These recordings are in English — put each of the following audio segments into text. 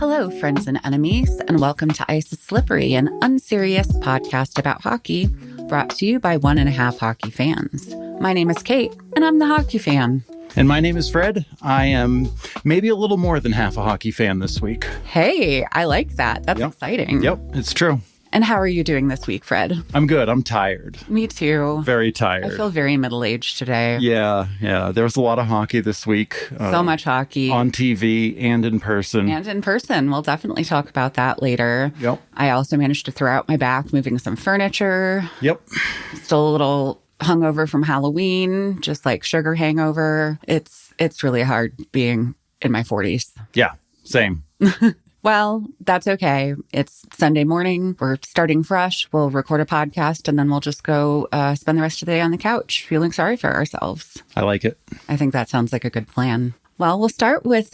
Hello, friends and enemies, and welcome to Ice is Slippery, an unserious podcast about hockey, brought to you by 1.5 hockey fans. My name is Kate, and I'm the hockey fan. And my name is Fred. I am maybe a little more than half a hockey fan this week. Hey, I like that. That's exciting. Yep, it's true. And how are you doing this week, Fred? I'm good. I'm tired. Me too. Very tired. I feel very middle-aged today. Yeah. There was a lot of hockey this week. So much hockey. On TV and in person. We'll definitely talk about that later. Yep. I also managed to throw out my back moving some furniture. Yep. Still a little hungover from Halloween, just like sugar hangover. It's really hard being in my 40s. Yeah, same. Well, that's okay. It's Sunday morning. We're starting fresh. We'll record a podcast and then we'll just go spend the rest of the day on the couch feeling sorry for ourselves. I like it. I think that sounds like a good plan. Well, we'll start with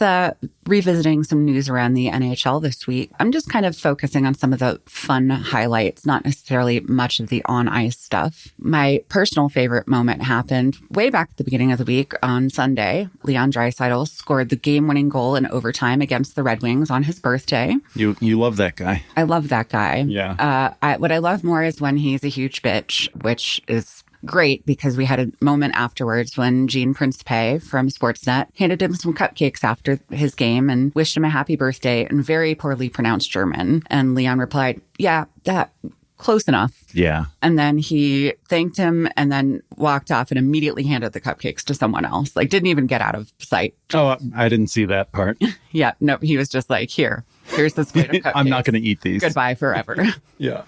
revisiting some news around the NHL this week. I'm just kind of focusing on some of the fun highlights, not necessarily much of the on-ice stuff. My personal favorite moment happened way back at the beginning of the week on Sunday. Leon Draisaitl scored the game-winning goal in overtime against the Red Wings on his birthday. You love that guy. I love that guy. Yeah. What I love more is when he's a huge bitch, which is great because we had a moment afterwards when Jean Principe from Sportsnet handed him some cupcakes after his game and wished him a happy birthday in very poorly pronounced German. And Leon replied, yeah, that close enough. Yeah. And then he thanked him and then walked off and immediately handed the cupcakes to someone else. Like, didn't even get out of sight. Oh, I didn't see that part. Yeah. No, he was just like, here's this plate of cupcakes. I'm not going to eat these. Goodbye forever. Yeah.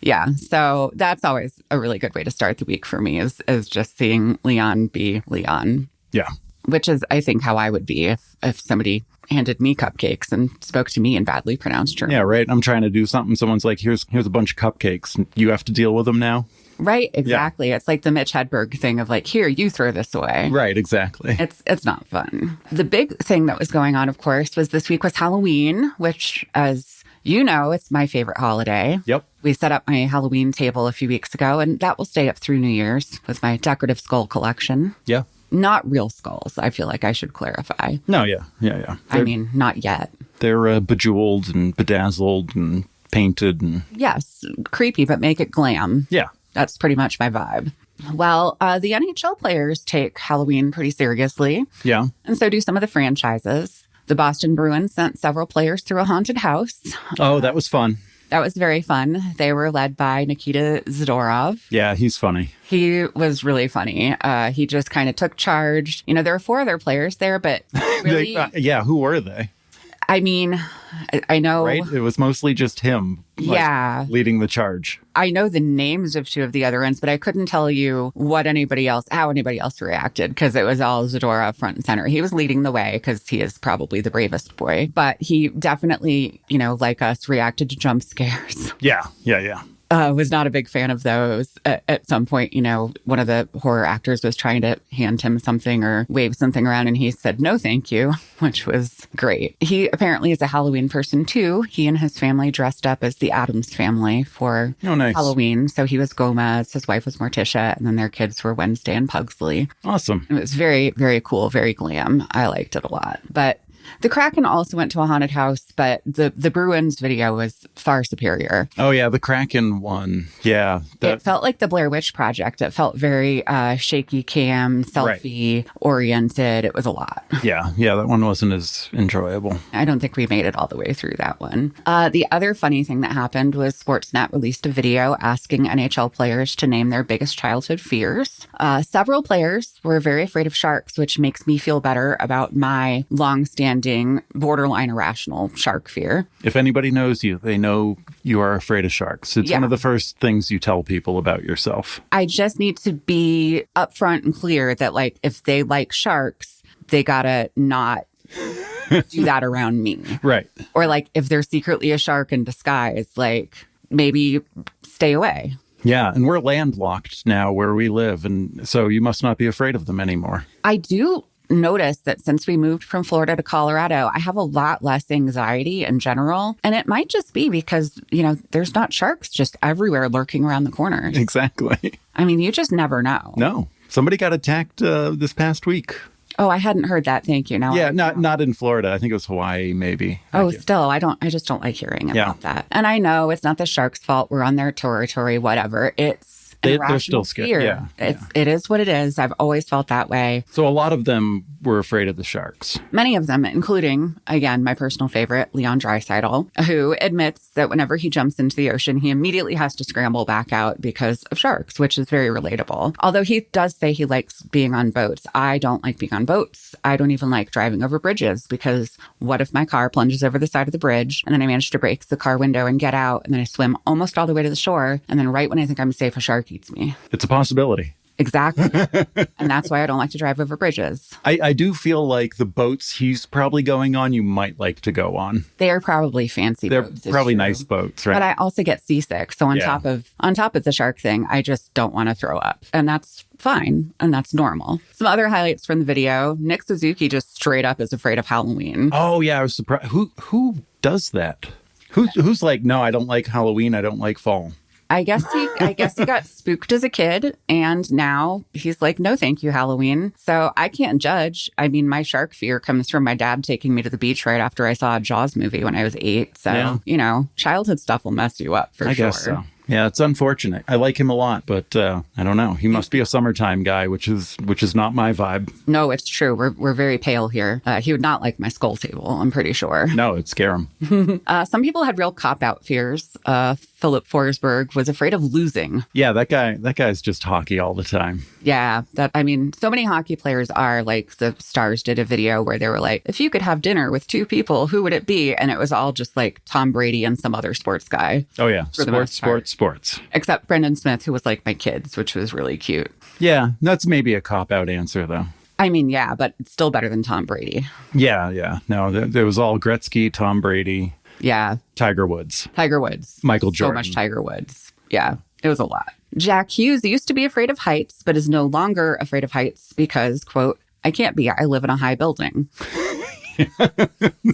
Yeah, so that's always a really good way to start the week for me is just seeing Leon be Leon. Yeah. Which is, I think, how I would be if somebody handed me cupcakes and spoke to me in badly pronounced German. Yeah, right. I'm trying to do something. Someone's like, here's a bunch of cupcakes. You have to deal with them now. Right, exactly. Yeah. It's like the Mitch Hedberg thing of like, here, you throw this away. Right, exactly. It's not fun. The big thing that was going on, of course, was this week was Halloween, which, as you know, it's my favorite holiday. Yep. We set up my Halloween table a few weeks ago, and that will stay up through New Year's with my decorative skull collection. Yeah. Not real skulls, I feel like I should clarify. No, yeah. I mean, not yet. They're bejeweled and bedazzled and painted. And yes, creepy, but make it glam. Yeah. That's pretty much my vibe. Well, the NHL players take Halloween pretty seriously. Yeah. And so do some of the franchises. The Boston Bruins sent several players through a haunted house. Oh, that was fun. That was very fun. They were led by Nikita Zadorov. Yeah, he's funny. He was really funny. He just kind of took charge. You know, there were 4 other players there, but really... who were they? I mean, I know... Right? It was mostly just him. Leading the charge. I know the names of 2 of the other ones, but I couldn't tell you how anybody else reacted because it was all Zadorov front and center. He was leading the way because he is probably the bravest boy, but he definitely, like us, reacted to jump scares. Yeah. Was not a big fan of those. At some point, one of the horror actors was trying to hand him something or wave something around, and he said, no, thank you, which was great. He apparently is a Halloween person, too. He and his family dressed up as the Addams family for Halloween. So he was Gomez, his wife was Morticia, and then their kids were Wednesday and Pugsley. Awesome. It was very, very cool, very glam. I liked it a lot. But the Kraken also went to a haunted house, but the Bruins video was far superior. Oh, yeah, the Kraken one. Yeah. It felt like the Blair Witch Project. It felt very shaky cam, selfie-oriented. It was a lot. Yeah, that one wasn't as enjoyable. I don't think we made it all the way through that one. The other funny thing that happened was Sportsnet released a video asking NHL players to name their biggest childhood fears. Several players were very afraid of sharks, which makes me feel better about my long-standing borderline irrational shark fear. If anybody knows you, they know you are afraid of sharks. It's one of the first things you tell people about yourself. I just need to be upfront and clear that, like, if they like sharks, they gotta not do that around me. Right. Or, like, if they're secretly a shark in disguise, like, maybe stay away. Yeah, and we're landlocked now where we live, and so you must not be afraid of them anymore. I do notice that since we moved from Florida to Colorado, I have a lot less anxiety in general. And it might just be because, there's not sharks just everywhere lurking around the corners. Exactly. I mean, you just never know. No. Somebody got attacked this past week. Oh, I hadn't heard that. Thank you. Now, yeah, not in Florida. I think it was Hawaii, maybe. Oh, still, I just don't like hearing about that. And I know it's not the Sharks' fault. We're on their territory, whatever. They're still scared. Fear. It is what it is. I've always felt that way. So a lot of them were afraid of the Sharks. Many of them, including, again, my personal favorite, Leon Draisaitl, who admits that whenever he jumps into the ocean, he immediately has to scramble back out because of sharks, which is very relatable. Although he does say he likes being on boats. I don't like being on boats. I don't even like driving over bridges because what if my car plunges over the side of the bridge and then I manage to break the car window and get out and then I swim almost all the way to the shore and then right when I think I'm safe, a shark eats me. It's a possibility. Exactly. And that's why I don't like to drive over bridges. I do feel like the boats he's probably going on, you might like to go on. They are probably fancy boats. They're probably nice boats, right? But I also get seasick. So on top of the shark thing, I just don't want to throw up. And that's fine. And that's normal. Some other highlights from the video. Nick Suzuki just straight up is afraid of Halloween. Oh, yeah. I was surprised. Who does that? Who's like, no, I don't like Halloween. I don't like fall. I guess he got spooked as a kid and now he's like, no, thank you, Halloween. So I can't judge. I mean, my shark fear comes from my dad taking me to the beach right after I saw a Jaws movie when I was 8. So, childhood stuff will mess you up for sure. I guess so. Yeah, it's unfortunate. I like him a lot, but I don't know. He must be a summertime guy, which is not my vibe. No, it's true. We're very pale here. He would not like my skull table, I'm pretty sure. No, it'd scare him. Some people had real cop-out fears. Philip Forsberg was afraid of losing. Yeah, that guy's just hockey all the time. Yeah, so many hockey players are. Like the Stars did a video where they were like, if you could have dinner with 2 people, who would it be? And it was all just like Tom Brady and some other sports guy. Oh, yeah. Sports. Except Brendan Smith, who was like my kids, which was really cute. Yeah, that's maybe a cop-out answer, though. I mean, yeah, but it's still better than Tom Brady. Yeah. No, there was all Gretzky, Tom Brady. Yeah. Tiger Woods. Michael Jordan. So much Tiger Woods. Yeah, it was a lot. Jack Hughes used to be afraid of heights, but is no longer afraid of heights because, quote, I can't be. I live in a high building.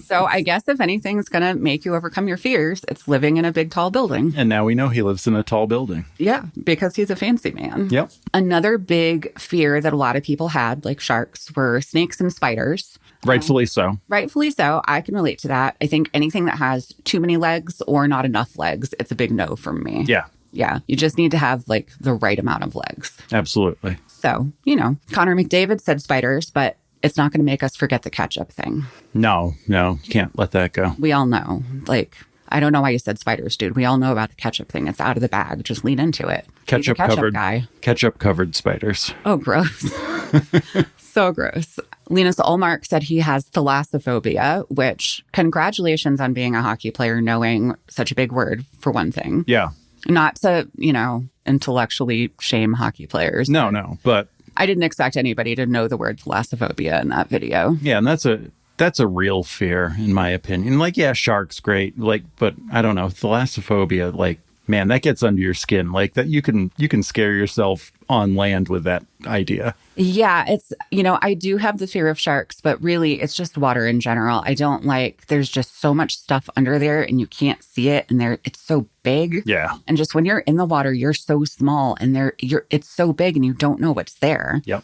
So I guess if anything's going to make you overcome your fears, it's living in a big, tall building. And now we know he lives in a tall building. Yeah, because he's a fancy man. Yep. Another big fear that a lot of people had, like sharks, were snakes and spiders. Rightfully so. Rightfully so. I can relate to that. I think anything that has too many legs or not enough legs, it's a big no from me. Yeah. Yeah. You just need to have like the right amount of legs. Absolutely. So, Connor McDavid said spiders, but it's not going to make us forget the ketchup thing. No, you can't let that go. We all know. Like, I don't know why you said spiders, dude. We all know about the ketchup thing. It's out of the bag. Just lean into it. Ketchup covered spiders. Oh, gross. So gross. Linus Ullmark said he has thalassophobia, which congratulations on being a hockey player, knowing such a big word for one thing. Yeah. Not to, intellectually shame hockey players. No, but I didn't expect anybody to know the word thalassophobia in that video. Yeah, and that's a real fear, in my opinion. Like, yeah, sharks, great. Like, but I don't know, thalassophobia, like, man, that gets under your skin. Like that, you can scare yourself on land with that idea. Yeah, it's, I do have the fear of sharks, but really it's just water in general. I don't like, there's just so much stuff under there and you can't see it and it's so big. Yeah. And just when you're in the water, you're so small and it's so big and you don't know what's there. Yep.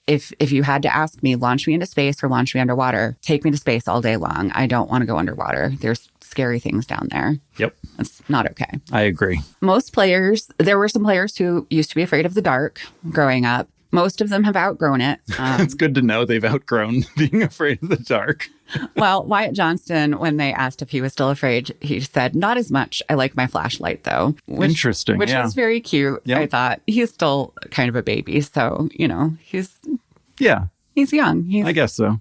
If you had to ask me, launch me into space or launch me underwater, take me to space all day long. I don't want to go underwater. There's scary things down there. Yep. It's not okay. I agree. There were some players who used to be afraid of the dark growing up. Most of them have outgrown it. It's good to know they've outgrown being afraid of the dark. Well, Wyatt Johnston, when they asked if he was still afraid, he said, not as much. I like my flashlight, though. Interesting. Which was very cute. Yep. I thought he's still kind of a baby. So, he's young. I guess so.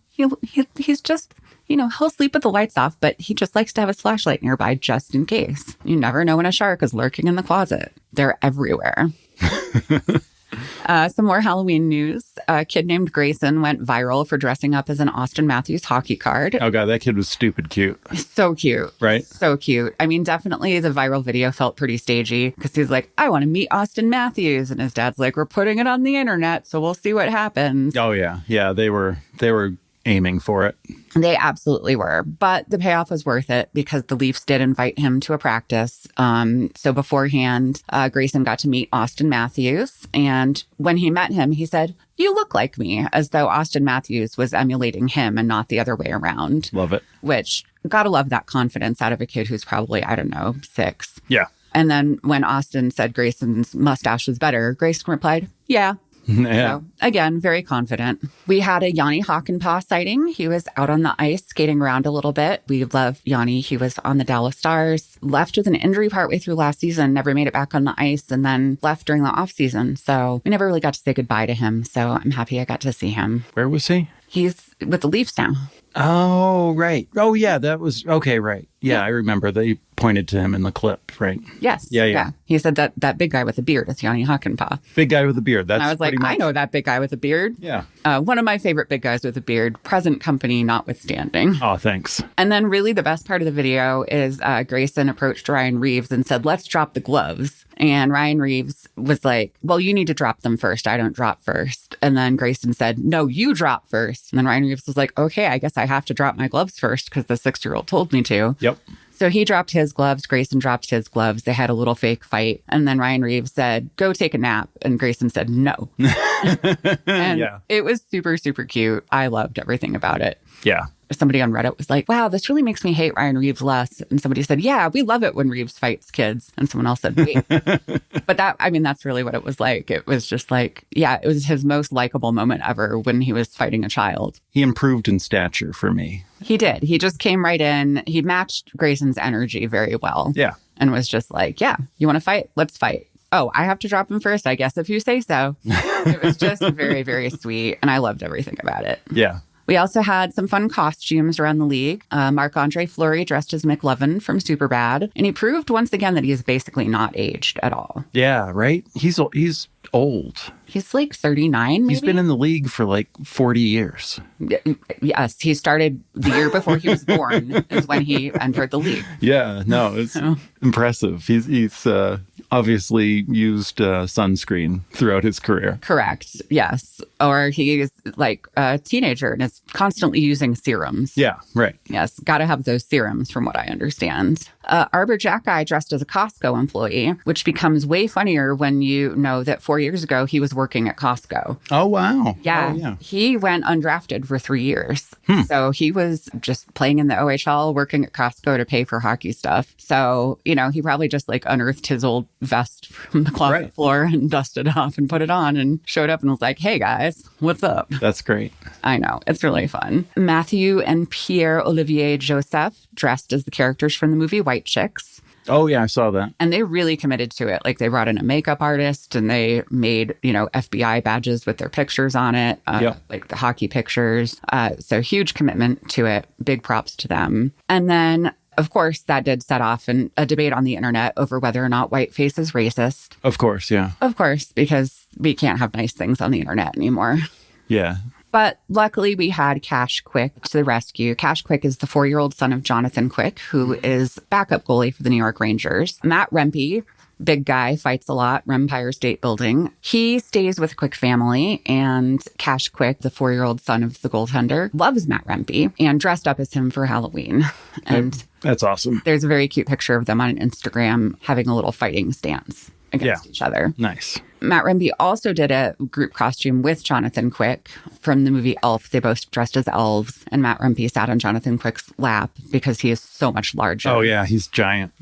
He's just, he'll sleep with the lights off, but he just likes to have his flashlight nearby just in case. You never know when a shark is lurking in the closet. They're everywhere. Some more Halloween news. A kid named Grayson went viral for dressing up as an Austin Matthews hockey card. Oh, God, that kid was stupid cute. So cute. Right? So cute. I mean, definitely the viral video felt pretty stagey because he's like, I want to meet Austin Matthews. And his dad's like, we're putting it on the internet, so we'll see what happens. Oh, yeah. Yeah, they were aiming for it. They absolutely were. But the payoff was worth it because the Leafs did invite him to a practice. So beforehand, Grayson got to meet Austin Matthews. And when he met him, he said, "You look like me," as though Austin Matthews was emulating him and not the other way around. Love it. Which, gotta love that confidence out of a kid who's probably, I don't know, 6. Yeah. And then when Austin said Grayson's mustache was better, Grayson replied, "Yeah." Yeah. So, again, very confident. We had a Yanni Hakanpää sighting. He was out on the ice skating around a little bit. We love Yanni. He was on the Dallas Stars, left with an injury partway through last season, never made it back on the ice, and then left during the offseason. So we never really got to say goodbye to him. So I'm happy I got to see him. Where was he? He's with the Leafs now. Oh, right. Oh, yeah, that was, okay, right. Yeah, I remember they pointed to him in the clip, right? Yes. Yeah. He said that big guy with the beard is Yanni Hakanpää. Big guy with a beard. That's And I was like, I know that big guy with a beard. Yeah. One of my favorite big guys with a beard, present company notwithstanding. Oh, thanks. And then really the best part of the video is Grayson approached Ryan Reeves and said, "Let's drop the gloves." And Ryan Reeves was like, "Well, you need to drop them first. I don't drop first." And then Grayson said, "No, you drop first." And then Ryan Reeves was like, "Okay, I guess I have to drop my gloves first because the 6-year-old told me to." Yep. So he dropped his gloves. Grayson dropped his gloves. They had a little fake fight. And then Ryan Reeves said, "Go take a nap." And Grayson said, "No." And Yeah. it was super, super cute. I loved everything about it. Yeah. Somebody on Reddit was like, "Wow, this really makes me hate Ryan Reeves less." And somebody said, "Yeah, we love it when Reeves fights kids." And someone else said, "Wait." But that's really what it was like. It was just like, yeah, it was his most likable moment ever when he was fighting a child. He improved in stature for me. He did. He just came right in. He matched Grayson's energy very well. Yeah. And was just like, "Yeah, you want to fight? Let's fight. Oh, I have to drop him first, I guess, if you say so." It was just very, very sweet. And I loved everything about it. Yeah. We also had some fun costumes around the league. Marc-Andre Fleury dressed as McLovin from Superbad. And he proved once again that he is basically not aged at all. Yeah, right? He's old. He's like 39, maybe? He's been in the league for like 40 years. Yes, he started the year before he was born is when he entered the league. Yeah, no, it's impressive. He's obviously used sunscreen throughout his career. Correct, yes. Or he is like a teenager and is constantly using serums. Yeah, right. Yes, got to have those serums from what I understand. Arbor Jack Guy dressed as a Costco employee, which becomes way funnier when you know that 4 years ago he was working at Costco. Oh, wow. Yeah, Oh, yeah. He went undrafted for 3 years. So he was just playing in the OHL, working at Costco to pay for hockey stuff. So, he probably just like unearthed his old vest from the closet floor and dusted it off and put it on and showed up and was like, "Hey guys, what's up?" That's great. I know. It's really fun. Matthew and Pierre-Olivier Joseph dressed as the characters from the movie White Chicks. Oh, yeah, I saw that. And they really committed to it. Like they brought in a makeup artist and they made, FBI badges with their pictures on it, like the hockey pictures. So huge commitment to it. Big props to them. And then, of course, that did set off a debate on the internet over whether or not whiteface is racist. Of course, yeah. Of course, because we can't have nice things on the internet anymore. Yeah. But luckily, we had Cash Quick to the rescue. Cash Quick is the 4-year-old son of Jonathan Quick, who is backup goalie for the New York Rangers. Matt Rempe, big guy, fights a lot, Empire State Building. He stays with Quick family, and Cash Quick, the 4-year-old son of the goaltender, loves Matt Rempe and dressed up as him for Halloween. And that's awesome. There's a very cute picture of them on Instagram having a little fighting stance against each other. Nice. Matt Rempe also did a group costume with Jonathan Quick from the movie Elf. They both dressed as elves, and Matt Rempe sat on Jonathan Quick's lap because he is so much larger. Oh, yeah, he's giant.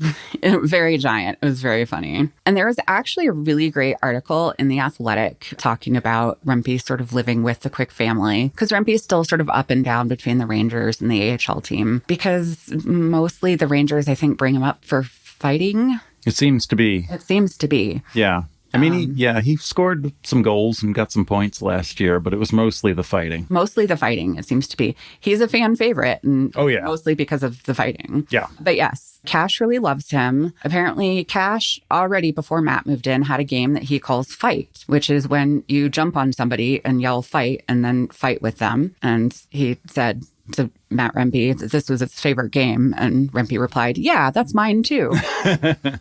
Very giant. It was very funny. And there was actually a really great article in The Athletic talking about Rempe sort of living with the Quick family, because Rempe is still sort of up and down between the Rangers and the AHL team, because mostly the Rangers, I think, bring him up for fighting. It seems to be. It seems to be. Yeah. I mean, he scored some goals and got some points last year, but it was mostly the fighting. Mostly the fighting, it seems to be. He's a fan favorite, and mostly because of the fighting. Yeah. But yes, Cash really loves him. Apparently, Cash, already before Matt moved in, had a game that he calls Fight, which is when you jump on somebody and yell fight and then fight with them. And he said to Matt Rempe that this was his favorite game. And Rempe replied, yeah, that's mine too,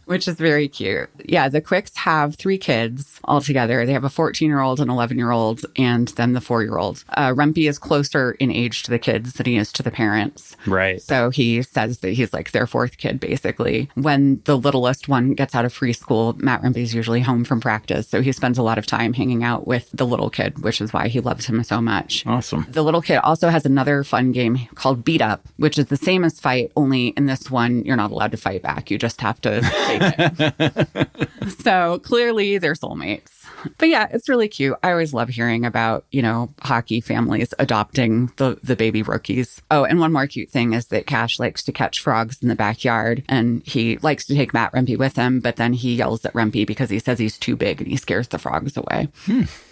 which is very cute. Yeah, the Quicks have 3 kids altogether. They have a 14-year-old, an 11-year-old, and then the 4-year-old. Rempe is closer in age to the kids than he is to the parents. Right. So he says that he's like their 4th kid, basically. When the littlest one gets out of preschool, Matt Rempe is usually home from practice. So he spends a lot of time hanging out with the little kid, which is why he loves him so much. Awesome. The little kid also has another fun game called Beat Up, which is the same as Fight, only in this one, you're not allowed to fight back. You just have to take it. So clearly they're soulmates. But yeah, it's really cute. I always love hearing about, hockey families adopting the baby rookies. Oh, and one more cute thing is that Cash likes to catch frogs in the backyard, and he likes to take Matt Rempe with him, but then he yells at Rempe because he says he's too big and he scares the frogs away.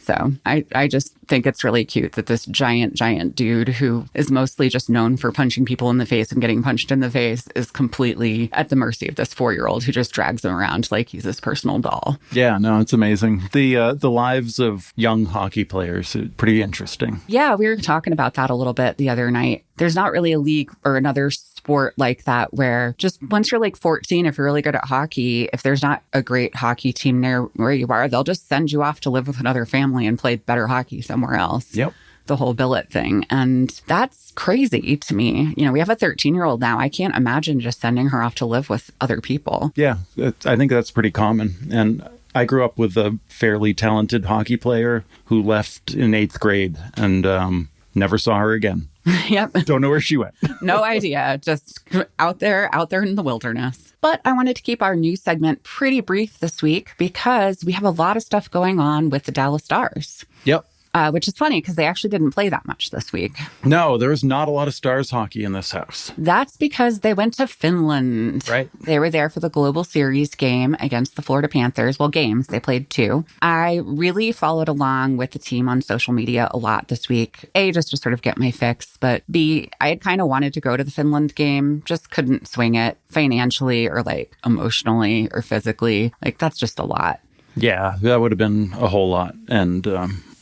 So I just think it's really cute that this giant dude who is mostly just known for punching people in the face and getting punched in the face is completely at the mercy of this 4-year-old who just drags him around like he's his personal doll. Yeah, no, it's amazing. The lives of young hockey players are pretty interesting. Yeah, we were talking about that a little bit the other night. There's not really a league or another sport like that where just once you're like 14, if you're really good at hockey, if there's not a great hockey team near where you are, they'll just send you off to live with another family and play better hockey somewhere else. Yep. The whole billet thing. And that's crazy to me. We have a 13-year-old now. I can't imagine just sending her off to live with other people. Yeah, I think that's pretty common. And I grew up with a fairly talented hockey player who left in 8th grade and never saw her again. Yep. Don't know where she went. No idea. Just out there in the wilderness. But I wanted to keep our news segment pretty brief this week because we have a lot of stuff going on with the Dallas Stars. Yep. Which is funny because they actually didn't play that much this week. No, there was not a lot of Stars hockey in this house. That's because they went to Finland. Right. They were there for the Global Series game against the Florida Panthers. Well, games. They played 2. I really followed along with the team on social media a lot this week. A, just to sort of get my fix. But B, I had kind of wanted to go to the Finland game, just couldn't swing it financially or like emotionally or physically. Like that's just a lot. Yeah, that would have been a whole lot. And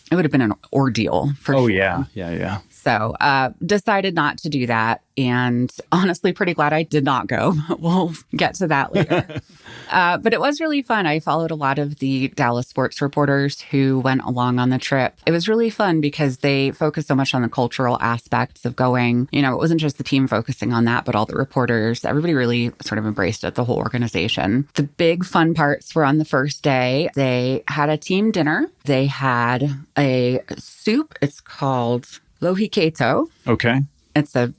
it would have been an ordeal for sure. Oh, yeah. So decided not to do that. And honestly, pretty glad I did not go. We'll get to that later. But it was really fun. I followed a lot of the Dallas sports reporters who went along on the trip. It was really fun because they focused so much on the cultural aspects of going. It wasn't just the team focusing on that, but all the reporters. Everybody really sort of embraced it, the whole organization. The big fun parts were on the first day. They had a team dinner. They had a soup. It's called lohikeito. Okay. It's a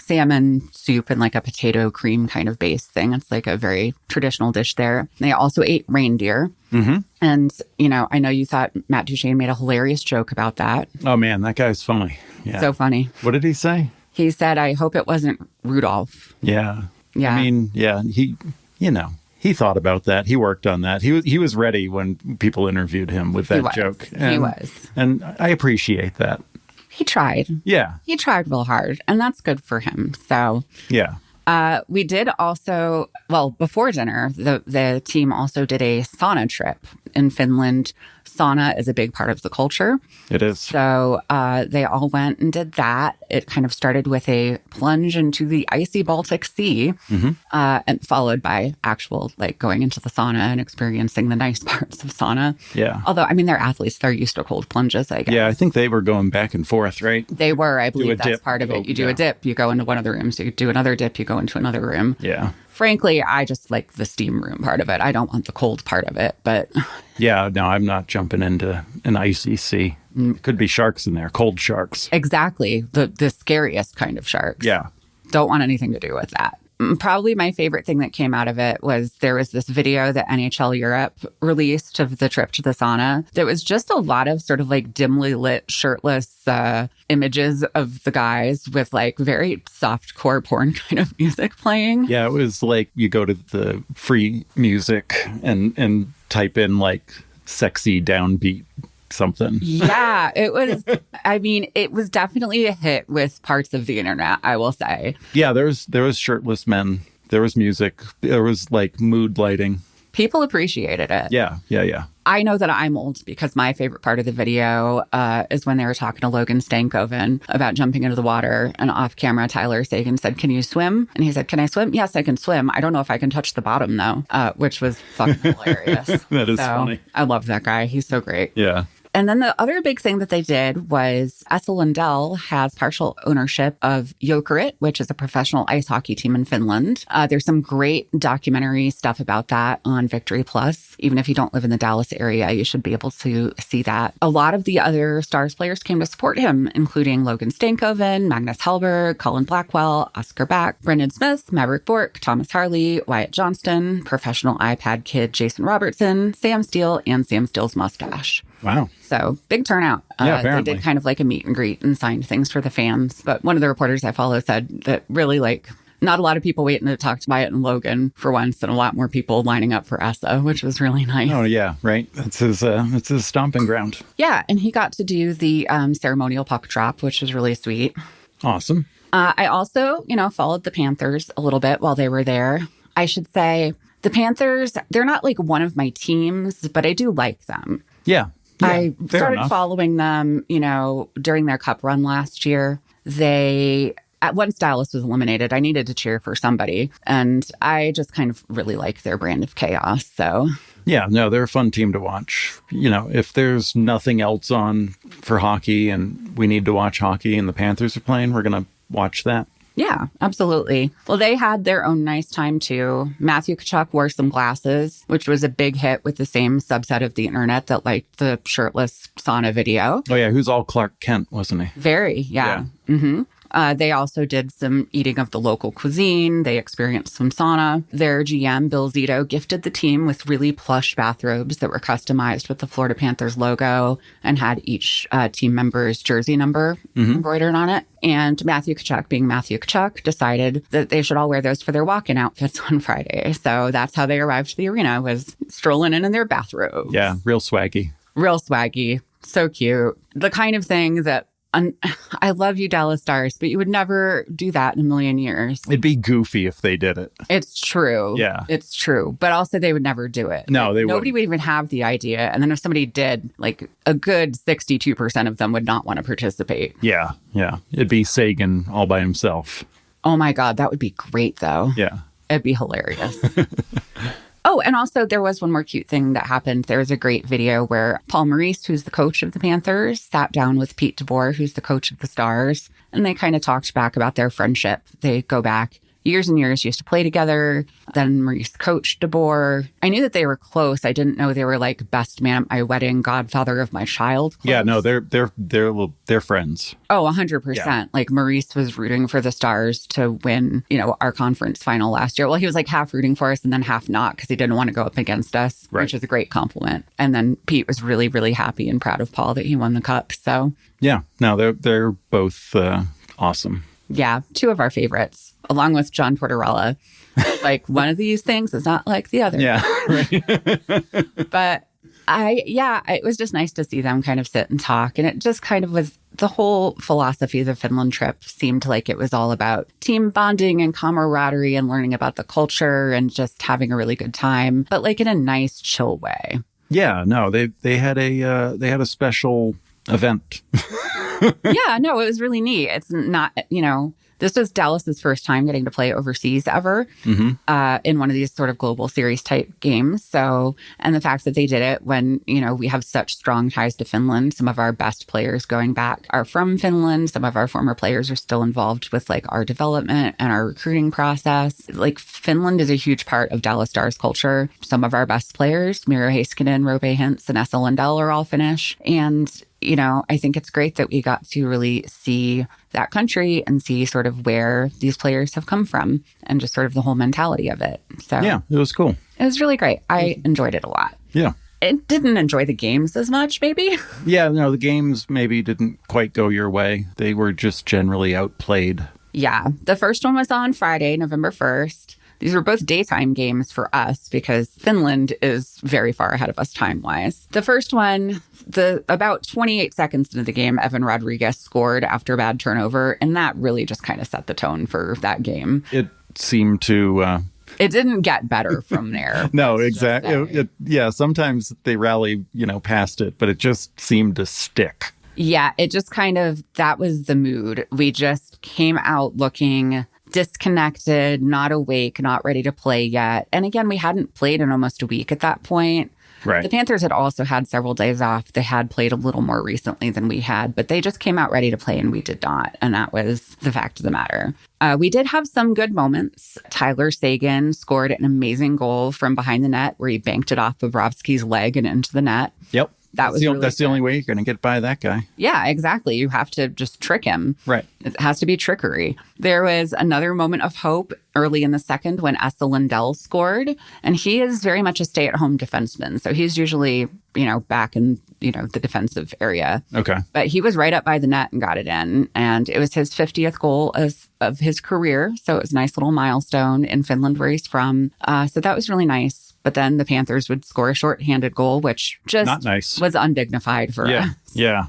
salmon soup and like a potato cream kind of base thing. It's like a very traditional dish there. They also ate reindeer. Mm-hmm. And, I know you thought Matt Duchene made a hilarious joke about that. Oh, man, that guy's funny. Yeah. So funny. What did he say? He said, I hope it wasn't Rudolph. Yeah. Yeah. I mean, yeah, he thought about that. He worked on that. He was ready when people interviewed him with that joke. He was. And I appreciate that. He tried. Yeah. He tried real hard, and that's good for him. So, yeah. We did also, before dinner, the team also did a sauna trip in Finland. Sauna is a big part of the culture. It is. So they all went and did that. It kind of started with a plunge into the icy Baltic Sea, and followed by actual going into the sauna and experiencing the nice parts of sauna. Yeah. Although, I mean, they're athletes. They're used to cold plunges, I guess. Yeah, I think they were going back and forth, right? They were. I believe that's dip, part of it. You do a dip, you go into one of the rooms. You do another dip, you go into another room. Yeah. Frankly, I just like the steam room part of it. I don't want the cold part of it, but... Yeah, no, I'm not jumping into an icy sea. Could be sharks in there, cold sharks. Exactly. The scariest kind of sharks. Yeah. Don't want anything to do with that. Probably my favorite thing that came out of it was there was this video that NHL Europe released of the trip to the sauna. There was just a lot of sort of dimly lit, shirtless images of the guys with very softcore porn kind of music playing. Yeah, it was like you go to the free music and type in sexy downbeat something. Yeah, it was. I mean, it was definitely a hit with parts of the internet, I will say. Yeah, there was shirtless men. There was music. There was mood lighting. People appreciated it. Yeah. I know that I'm old because my favorite part of the video is when they were talking to Logan Stankoven about jumping into the water, and off camera, Tyler Sagan said, "Can you swim?" And he said, "Can I swim? Yes, I can swim. I don't know if I can touch the bottom though," which was fucking hilarious. That is funny. I love that guy. He's so great. Yeah. And then the other big thing that they did was Esa Lindell has partial ownership of Jokerit, which is a professional ice hockey team in Finland. There's some great documentary stuff about that on Victory Plus. Even if you don't live in the Dallas area, you should be able to see that. A lot of the other Stars players came to support him, including Logan Stankoven, Magnus Hellberg, Colin Blackwell, Oscar Back, Brendan Smith, Maverick Bork, Thomas Harley, Wyatt Johnston, professional iPad kid Jason Robertson, Sam Steele, and Sam Steele's mustache. Wow. So big turnout. Yeah, apparently. They did kind of like a meet and greet and signed things for the fans. But one of the reporters I follow said that really not a lot of people waiting to talk to Wyatt and Logan for once, and a lot more people lining up for Esa, which was really nice. Oh, yeah, right. It's his stomping ground. Yeah, and he got to do the ceremonial puck drop, which was really sweet. Awesome. I also, followed the Panthers a little bit while they were there. I should say the Panthers, they're not like one of my teams, but I do like them. Yeah. I started enough. following them, during their cup run last year. Once Dallas was eliminated, I needed to cheer for somebody. And I just kind of really like their brand of chaos. So, yeah, no, they're a fun team to watch. If there's nothing else on for hockey and we need to watch hockey and the Panthers are playing, we're going to watch that. Yeah, absolutely. Well, they had their own nice time, too. Matthew Tkachuk wore some glasses, which was a big hit with the same subset of the internet that liked the shirtless sauna video. Oh, yeah. Who's all Clark Kent, wasn't he? Very, yeah. Mm-hmm. They also did some eating of the local cuisine. They experienced some sauna. Their GM, Bill Zito, gifted the team with really plush bathrobes that were customized with the Florida Panthers logo and had each team member's jersey number embroidered on it. And Matthew Tkachuk, being Matthew Tkachuk, decided that they should all wear those for their walk-in outfits on Friday. So that's how they arrived to the arena, was strolling in their bathrobes. Yeah, real swaggy. Real swaggy. So cute. The kind of thing that I love you, Dallas Stars, but you would never do that in a million years. It'd be goofy if they did it. It's true. Yeah. It's true. But also they would never do it. No, they wouldn't. Nobody would even have the idea. And then if somebody did, a good 62% of them would not want to participate. Yeah. Yeah. It'd be Sagan all by himself. Oh my God. That would be great though. Yeah. It'd be hilarious. Oh, and also there was one more cute thing that happened. There was a great video where Paul Maurice, who's the coach of the Panthers, sat down with Pete DeBoer, who's the coach of the Stars, and they kind of talked back about their friendship. They go back years and years, used to play together. Then Maurice coached DeBoer. I knew that they were close. I didn't know they were like best man at my wedding, godfather of my child. Close. Yeah, no, they're friends. Oh, 100%. Yeah. Like Maurice was rooting for the Stars to win, our conference final last year. Well, he was like half rooting for us and then half not because he didn't want to go up against us, right. Which is a great compliment. And then Pete was really, really happy and proud of Paul that he won the cup. So yeah, no, they're both awesome. Yeah, two of our favorites, along with John Tortorella. Like one of these things is not like the other. Yeah, right. But it was just nice to see them kind of sit and talk. And it just kind of was, the whole philosophy of the Finland trip seemed like it was all about team bonding and camaraderie and learning about the culture and just having a really good time, but like in a nice, chill way. Yeah, no, they had a special event. Yeah, no, it was really neat. It's not, this was Dallas's first time getting to play overseas ever in one of these sort of global series type games. So, and the fact that they did it when, we have such strong ties to Finland. Some of our best players going back are from Finland. Some of our former players are still involved with like our development and our recruiting process. Like Finland is a huge part of Dallas Stars culture. Some of our best players, Miro Heiskanen, Roope Hintz, and Esa Lindell are all Finnish. And I think it's great that we got to really see that country and see sort of where these players have come from and just sort of the whole mentality of it. So yeah, it was cool. It was really great. I enjoyed it a lot. Yeah. It didn't enjoy the games as much, maybe. Yeah, no, the games maybe didn't quite go your way. They were just generally outplayed. Yeah. The first one was on Friday, November 1st. These were both daytime games for us because Finland is very far ahead of us time-wise. The first one, about 28 seconds into the game, Evan Rodriguez scored after a bad turnover, and that really just kind of set the tone for that game. It seemed to It didn't get better from there. No, exactly. Yeah, sometimes they rally, past it, but it just seemed to stick. Yeah, it just that was the mood. We just came out looking disconnected, not awake, not ready to play yet. And again, we hadn't played in almost a week at that point. Right. The Panthers had also had several days off. They had played a little more recently than we had, but they just came out ready to play and we did not. And that was the fact of the matter. We did have some good moments. Tyler Seguin scored an amazing goal from behind the net where he banked it off Bobrovsky's leg and into the net. Yep. That's the only way you're going to get by that guy. Yeah, exactly. You have to just trick him. Right. It has to be trickery. There was another moment of hope early in the second when Esa Lindell scored. And he is very much a stay-at-home defenseman. So he's usually, back in, the defensive area. Okay. But he was right up by the net and got it in. And it was his 50th goal of his career. So it was a nice little milestone in Finland where he's from. So that was really nice. But then the Panthers would score a shorthanded goal, which just not nice. Was undignified for us. Yeah.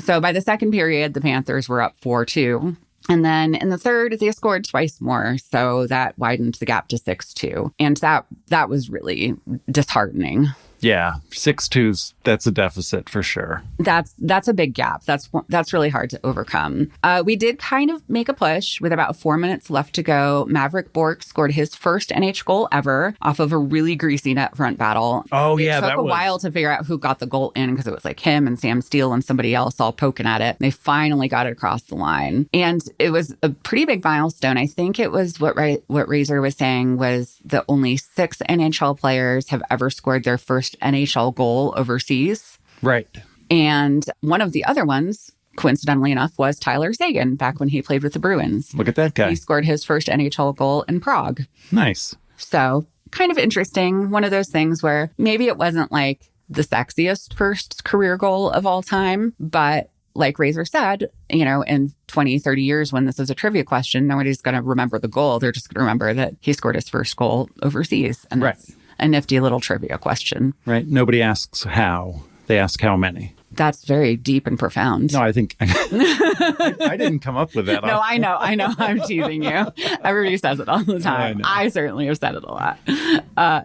So by the second period, the Panthers were up 4-2. And then in the third, they scored twice more. So that widened the gap to 6-2. And that was really disheartening. Yeah, 6-2's, that's a deficit for sure. That's a big gap. That's really hard to overcome. We did kind of make a push with about 4 minutes left to go. Maverick Bork scored his first NH goal ever off of a really greasy net front battle. Oh, yeah, It took a while to figure out who got the goal in because it was like him and Sam Steele and somebody else all poking at it. They finally got it across the line. And it was a pretty big milestone. I think it was what Razor was saying was that only 6 NHL players have ever scored their first NHL goal overseas. Right. And one of the other ones, coincidentally enough, was Tyler Seguin back when he played with the Bruins. Look at that guy. He scored his first NHL goal in Prague. Nice. So kind of interesting. One of those things where maybe it wasn't like the sexiest first career goal of all time, but like Razor said, in 20, 30 years when this is a trivia question, nobody's going to remember the goal. They're just going to remember that he scored his first goal overseas. And right. That's a nifty little trivia question. Right. Nobody asks how. They ask how many. That's very deep and profound. No, I think I didn't come up with that. No, I know. I'm teasing you. Everybody says it all the time. I certainly have said it a lot.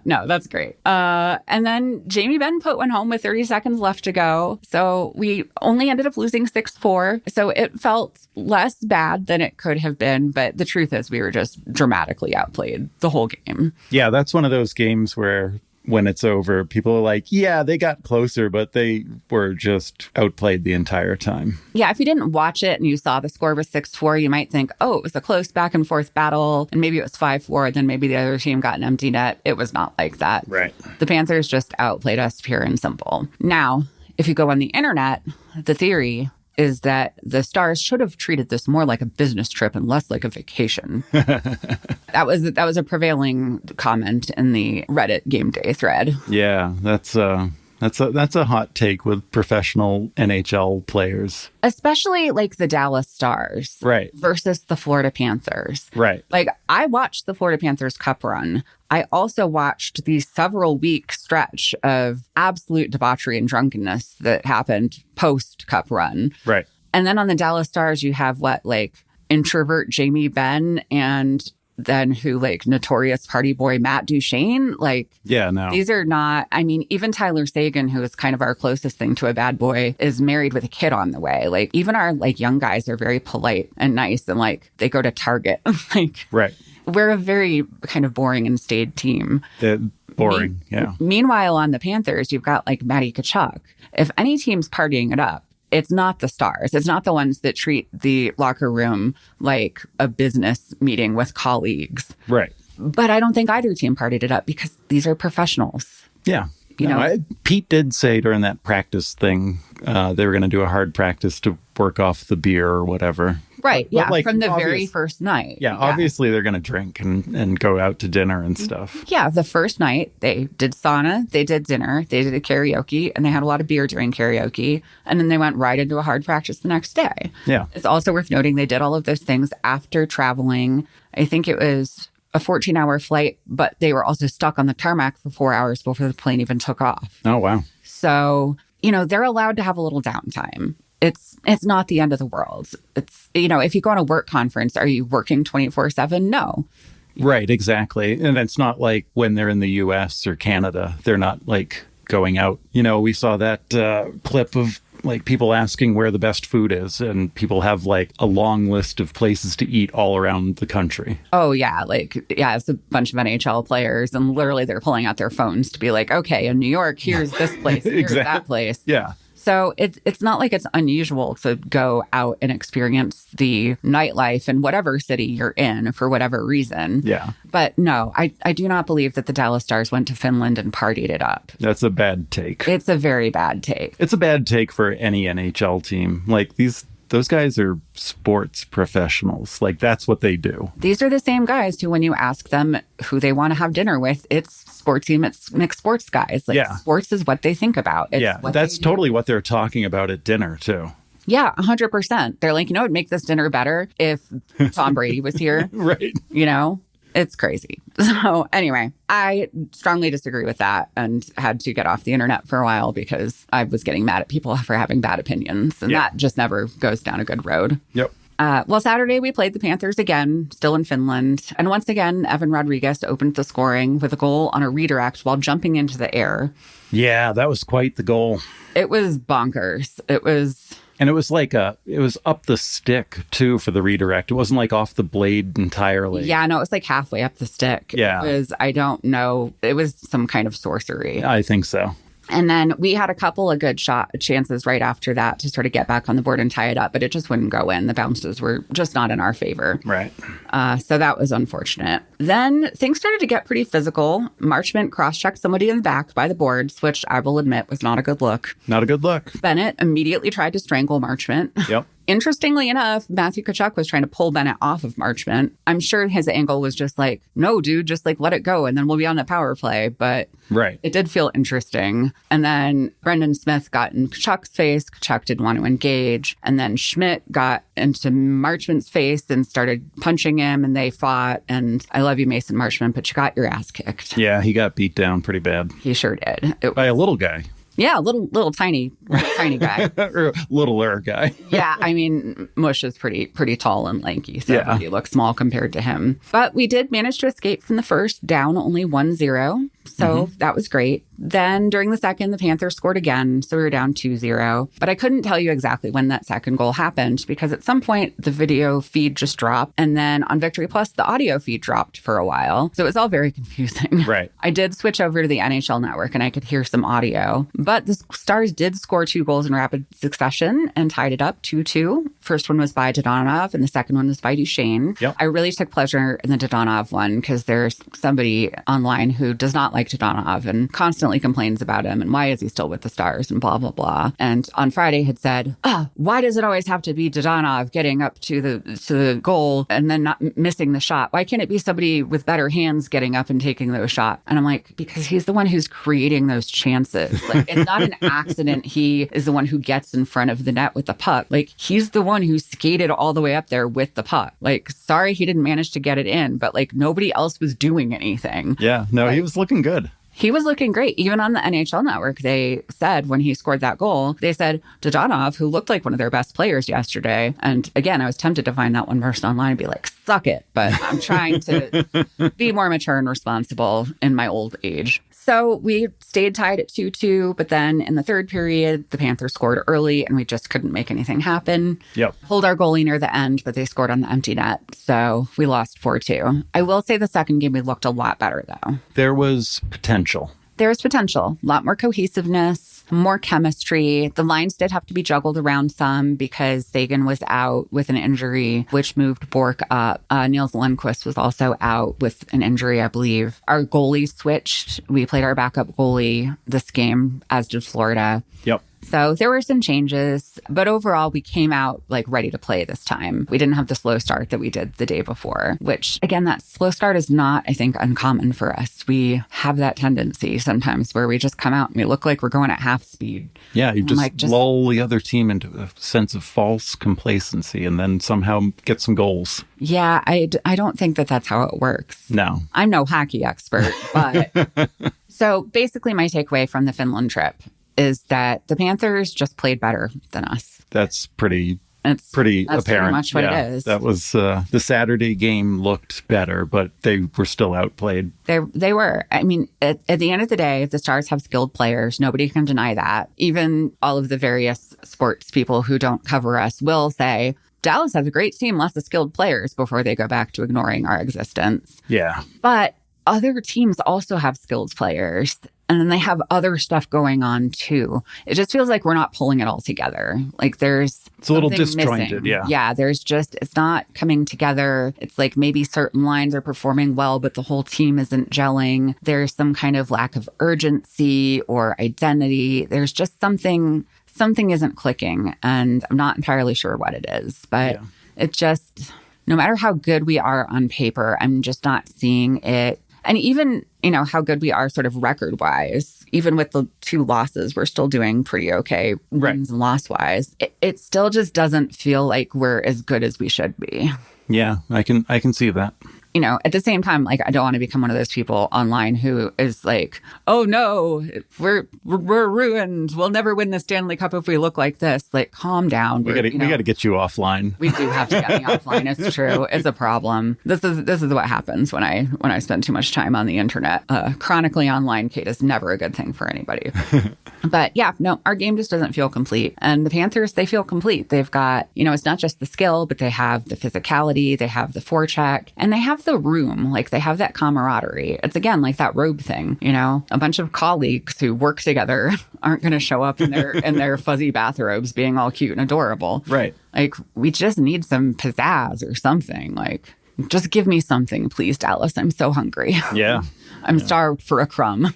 No, that's great. And then Jamie Benn put one home with 30 seconds left to go. So we only ended up losing 6-4. So it felt less bad than it could have been. But the truth is we were just dramatically outplayed the whole game. Yeah, that's one of those games where when it's over, people are like, yeah, they got closer, but they were just outplayed the entire time. Yeah, if you didn't watch it and you saw the score was 6-4, you might think, oh, it was a close back and forth battle, and maybe it was 5-4, then maybe the other team got an empty net. It was not like that. Right. The Panthers just outplayed us pure and simple. Now, if you go on the internet, the theory is that the Stars should have treated this more like a business trip and less like a vacation. That was a prevailing comment in the Reddit game day thread. Yeah, that's a hot take with professional NHL players. Especially like the Dallas Stars. Right. Versus the Florida Panthers. Right. Like I watched the Florida Panthers Cup run. I also watched the several week stretch of absolute debauchery and drunkenness that happened post Cup run. Right. And then on the Dallas Stars, you have introvert Jamie Benn and then notorious party boy Matt Duchene. Yeah, no. These are not, even Tyler Seguin, who is kind of our closest thing to a bad boy, is married with a kid on the way. Even our young guys are very polite and nice and they go to Target. Right. We're a very kind of boring and staid team. Boring, yeah. Meanwhile, on the Panthers, you've got Matty Tkachuk. If any team's partying it up, it's not the Stars. It's not the ones that treat the locker room like a business meeting with colleagues. Right. But I don't think either team partied it up because these are professionals. Yeah. Pete did say during that practice thing, they were going to do a hard practice to work off the beer or whatever. Right. From the very first night. Yeah. Obviously, they're going to drink and go out to dinner and stuff. Yeah. The first night, they did sauna, they did dinner, they did a karaoke, and they had a lot of beer during karaoke. And then they went right into a hard practice the next day. Yeah. It's also worth noting they did all of those things after traveling. I think it was a 14-hour flight, but they were also stuck on the tarmac for 4 hours before the plane even took off. Oh, wow. So, they're allowed to have a little downtime. It's not the end of the world. It's, if you go on a work conference, are you working 24/7? No. Right, exactly. And it's not like when they're in the US or Canada, they're not like going out. We saw that clip of like people asking where the best food is, and people have like a long list of places to eat all around the country. Oh, yeah. It's a bunch of NHL players, and literally they're pulling out their phones to be like, okay, in New York, here's this place, here's that place. Yeah. So it's not like it's unusual to go out and experience the nightlife in whatever city you're in for whatever reason. Yeah. But no, I do not believe that the Dallas Stars went to Finland and partied it up. That's a bad take. It's a very bad take. It's a bad take for any NHL team. Like those guys are sports professionals. Like that's what they do. These are the same guys who, when you ask them who they want to have dinner with, it's sports team, it's mixed sports guys. Like sports is what they think about. It's that's totally what they're talking about at dinner too. Yeah, 100%. They're like, it'd make this dinner better if Tom Brady was here. Right. It's crazy. So anyway, I strongly disagree with that and had to get off the internet for a while because I was getting mad at people for having bad opinions. And that just never goes down a good road. Yep. Well, Saturday, we played the Panthers again, still in Finland. And once again, Evan Rodriguez opened the scoring with a goal on a redirect while jumping into the air. Yeah, that was quite the goal. It was bonkers. And it was it was up the stick, too, for the redirect. It wasn't like off the blade entirely. Yeah, no, it was like halfway up the stick. Yeah. I don't know. It was some kind of sorcery. I think so. And then we had a couple of good chances right after that to sort of get back on the board and tie it up, but it just wouldn't go in. The bounces were just not in our favor. Right. So that was unfortunate. Then things started to get pretty physical. Marchment cross-checked somebody in the back by the boards, which I will admit was not a good look. Not a good look. Bennett immediately tried to strangle Marchment. Yep. Interestingly enough, Matthew Tkachuk was trying to pull Bennett off of Marchment. I'm sure his angle was just like, no, dude, just like let it go and then we'll be on the power play. But it did feel interesting. And then Brendan Smith got in Tkachuk's face. Tkachuk didn't want to engage. And then Schmidt got into Marchment's face and started punching him and they fought. And I love you, Mason Marchment, but you got your ass kicked. Yeah, he got beat down pretty bad. He sure did. By a little guy. Yeah, little tiny guy. Or littler guy. Yeah, I mean, Mush is pretty tall and lanky, so he looks small compared to him. But we did manage to escape from the first, down only 1-0. So that was great. Then during the second, the Panthers scored again. So we were down 2-0. But I couldn't tell you exactly when that second goal happened because at some point the video feed just dropped. And then on Victory Plus, the audio feed dropped for a while. So it was all very confusing. Right. I did switch over to the NHL Network and I could hear some audio. But the Stars did score 2 goals in rapid succession and tied it up 2-2. First one was by Dodonov and the second one was by Duchesne. Yep. I really took pleasure in the Dodonov one because there's somebody online who does not like Dodonov and constantly complains about him and why is he still with the Stars and blah, blah, blah. And on Friday had said, why does it always have to be Dodonov getting up to the goal and then not missing the shot? Why can't it be somebody with better hands getting up and taking those shots? And I'm like, because he's the one who's creating those chances. Like, it's not an accident. He is the one who gets in front of the net with the puck. Like, he's the one who skated all the way up there with the puck. Like, sorry he didn't manage to get it in, but like nobody else was doing anything. Yeah, no, he was looking good. He was looking great. Even on the NHL Network, they said when he scored that goal, they said Dodonov, who looked like one of their best players yesterday. And again, I was tempted to find that one person online and be like, suck it. But I'm trying to be more mature and responsible in my old age. So we stayed tied at 2-2, but then in the third period, the Panthers scored early and we just couldn't make anything happen. Yep. Pulled our goalie near the end, but they scored on the empty net. So we lost 4-2. I will say the second game, we looked a lot better, though. There was potential. There was potential. A lot more cohesiveness, more chemistry. The lines did have to be juggled around some because Sagan was out with an injury, which moved Bork up. Niels Lundqvist was also out with an injury, I believe. Our goalies switched. We played our backup goalie this game, as did Florida. Yep. So there were some changes, but overall we came out like ready to play this time. We didn't have the slow start that we did the day before, which again, that slow start is not, I think, uncommon for us. We have that tendency sometimes where we just come out and we look like we're going at half speed. Yeah, you just lull the other team into a sense of false complacency and then somehow get some goals. Yeah, I don't think that that's how it works. No. I'm no hockey expert, but so basically my takeaway from the Finland trip is that the Panthers just played better than us. That's pretty That's pretty that's apparent. pretty much what Yeah, it is. That was the Saturday game looked better, but they were still outplayed. They were. I mean, at the end of the day, the Stars have skilled players. Nobody can deny that. Even all of the various sports people who don't cover us will say, Dallas has a great team, lots of skilled players, before they go back to ignoring our existence. Yeah. But other teams also have skilled players. And then they have other stuff going on too. It just feels like we're not pulling it all together. Like it's a little something disjointed. missing. Yeah. Yeah. It's not coming together. It's like maybe certain lines are performing well, but the whole team isn't gelling. There's some kind of lack of urgency or identity. There's just something isn't clicking. And I'm not entirely sure what it is, but it just, no matter how good we are on paper, I'm just not seeing it. And even, how good we are sort of record-wise, even with the 2 losses, we're still doing pretty okay wins and loss-wise. It still just doesn't feel like we're as good as we should be. Yeah, I can see that. At the same time, like, I don't want to become one of those people online who is like, oh no, we're ruined. We'll never win the Stanley Cup if we look like this. Like, calm down. We got to get you offline. We do have to get me offline. It's true. It's a problem. This is what happens when I spend too much time on the internet. Chronically online, Kate, is never a good thing for anybody. But yeah, no, our game just doesn't feel complete. And the Panthers, they feel complete. They've got, it's not just the skill, but they have the physicality, they have the forecheck, and they have the room. Like, they have that camaraderie. It's again like that robe thing, a bunch of colleagues who work together aren't going to show up in their fuzzy bathrobes being all cute and adorable. Right. Like, we just need some pizzazz or something. Like, just give me something, please, Dallas. I'm so hungry. Yeah. I'm starved for a crumb.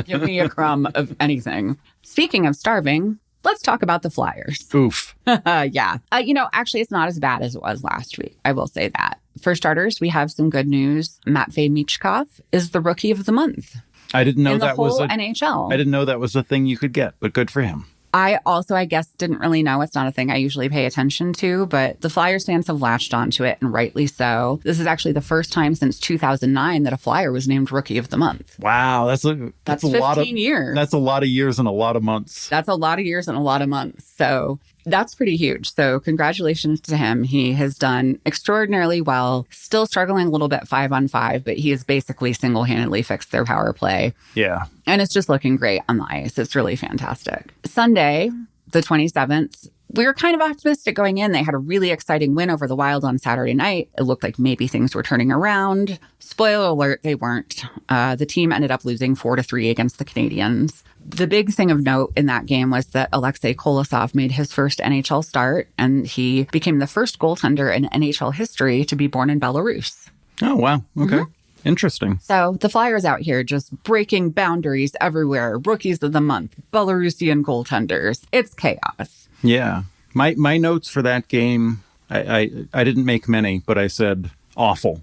Give me a crumb of anything. Speaking of starving, let's talk about the Flyers. Oof. Yeah. Actually, it's not as bad as it was last week. I will say that. For starters, we have some good news. Matvei Michkov is the Rookie of the Month. I didn't know in the that whole was NHL. I didn't know that was a thing you could get, but good for him. I also, I guess, didn't really know. It's not a thing I usually pay attention to, but the Flyers fans have latched onto it, and rightly so. This is actually the first time since 2009 that a Flyer was named Rookie of the Month. Wow, that's a 15 lot of years. That's a lot of years and a lot of months. That's a lot of years and a lot of months. So that's pretty huge. So congratulations to him. He has done extraordinarily well, still struggling a little bit 5-on-5, but he has basically single-handedly fixed their power play. Yeah. And it's just looking great on the ice. It's really fantastic. Sunday, the 27th, we were kind of optimistic going in. They had a really exciting win over the Wild on Saturday night. It looked like maybe things were turning around. Spoiler alert, they weren't. The team ended up losing 4-3 against the Canadiens. The big thing of note in that game was that Alexei Kolosov made his first NHL start, and he became the first goaltender in NHL history to be born in Belarus. Oh, wow. Okay. Mm-hmm. Interesting. So the Flyers out here just breaking boundaries everywhere. Rookies of the month, Belarusian goaltenders. It's chaos. Yeah. My notes for that game, I didn't make many, but I said awful.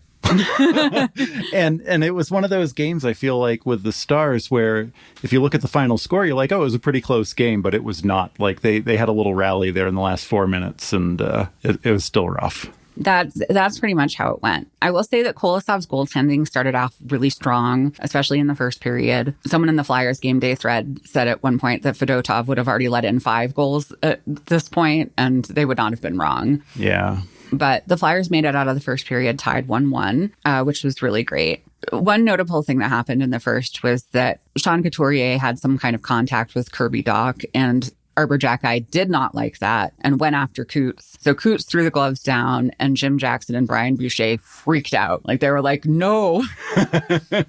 and it was one of those games, I feel like, with the Stars where if you look at the final score, you're like, oh, it was a pretty close game, but it was not. Like they had a little rally there in the last 4 minutes, and it was still rough. That's pretty much how it went. I will say that Kolosov's goaltending started off really strong, especially in the first period. Someone in the Flyers game day thread said at one point that Fedotov would have already let in 5 goals at this point, and they would not have been wrong. Yeah. But the Flyers made it out of the first period tied 1-1, which was really great. One notable thing that happened in the first was that Sean Couturier had some kind of contact with Kirby Dach, and Arbor Jackeye did not like that and went after Coots. So Coots threw the gloves down, and Jim Jackson and Brian Boucher freaked out. Like, they were like, no,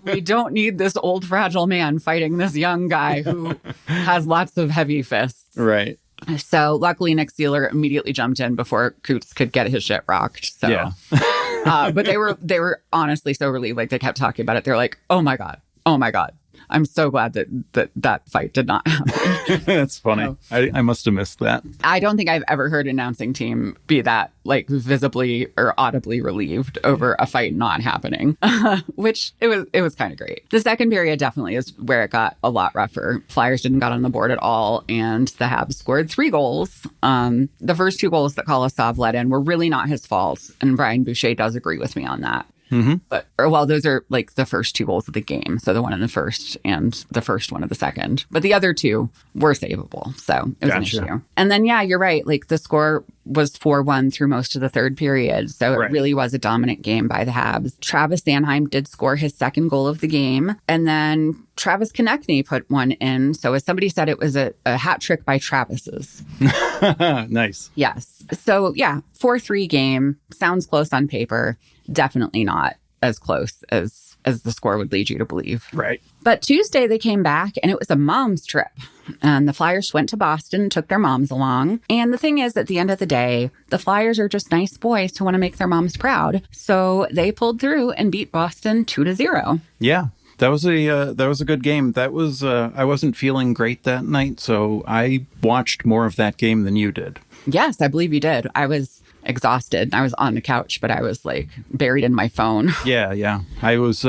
we don't need this old fragile man fighting this young guy who has lots of heavy fists. Right. So luckily Nick Seeler immediately jumped in before Coots could get his shit rocked. So, yeah. But they were honestly so relieved. Like, they kept talking about it. They're like, oh my God. I'm so glad that fight did not happen. That's funny. So, I must have missed that. I don't think I've ever heard an announcing team be that, like, visibly or audibly relieved over a fight not happening, which it was kind of great. The second period definitely is where it got a lot rougher. Flyers didn't get on the board at all, and the Habs scored 3 goals. The first 2 goals that Kolosov let in were really not his fault, and Brian Boucher does agree with me on that. Mm-hmm. But those are like the first 2 goals of the game. So the one in the first and the first one of the second. But the other 2 were savable. So it was an issue. And then, yeah, you're right. Like, the score was 4-1 through most of the third period. So it really was a dominant game by the Habs. Travis Sanheim did score his second goal of the game. And then Travis Konechny put one in. So as somebody said, it was a hat trick by Travis's. Nice. Yes. So yeah, 4-3 game. Sounds close on paper. Definitely not as close as the score would lead you to believe. Right. But Tuesday they came back and it was a mom's trip. And the Flyers went to Boston, took their moms along. And the thing is, at the end of the day, the Flyers are just nice boys who want to make their moms proud. So they pulled through and beat Boston 2-0. Yeah. That was a good game. That was I wasn't feeling great that night, so I watched more of that game than you did. Yes, I believe you did. I was exhausted. I was on the couch, but I was like buried in my phone. Yeah. I was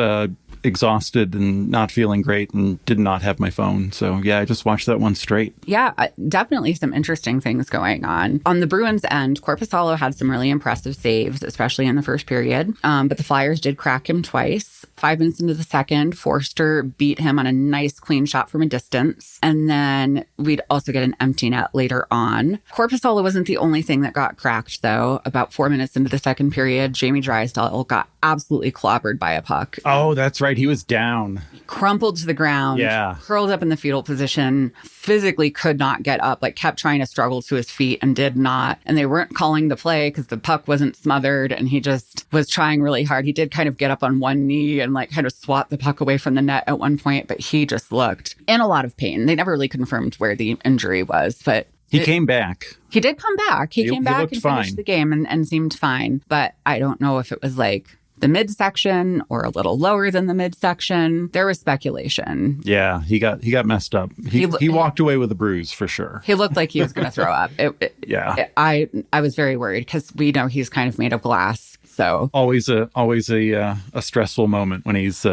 exhausted and not feeling great and did not have my phone. So yeah, I just watched that one straight. Yeah, definitely some interesting things going on. On the Bruins end, Korpisalo had some really impressive saves, especially in the first period. But the Flyers did crack him twice. 5 minutes into the second, Forster beat him on a nice clean shot from a distance. And then we'd also get an empty net later on. Korpisalo wasn't the only thing that got cracked, though. About 4 minutes into the second period, Jamie Drysdale got absolutely clobbered by a puck. Oh, that's right. He was down. Crumpled to the ground. Yeah. Curled up in the fetal position. Physically could not get up. Like kept trying to struggle to his feet and did not. And they weren't calling the play because the puck wasn't smothered. And he just was trying really hard. He did kind of get up on one knee and like kind of swat the puck away from the net at one point. But he just looked in a lot of pain. They never really confirmed where the injury was. But he came back. He did come back. He came back and finished the game and seemed fine. But I don't know if it was like the midsection or a little lower than the midsection. There was speculation. Yeah, he got messed up. He walked away with a bruise for sure. He looked like he was going to throw up. I was very worried because we know he's kind of made of glass. So always a stressful moment when he's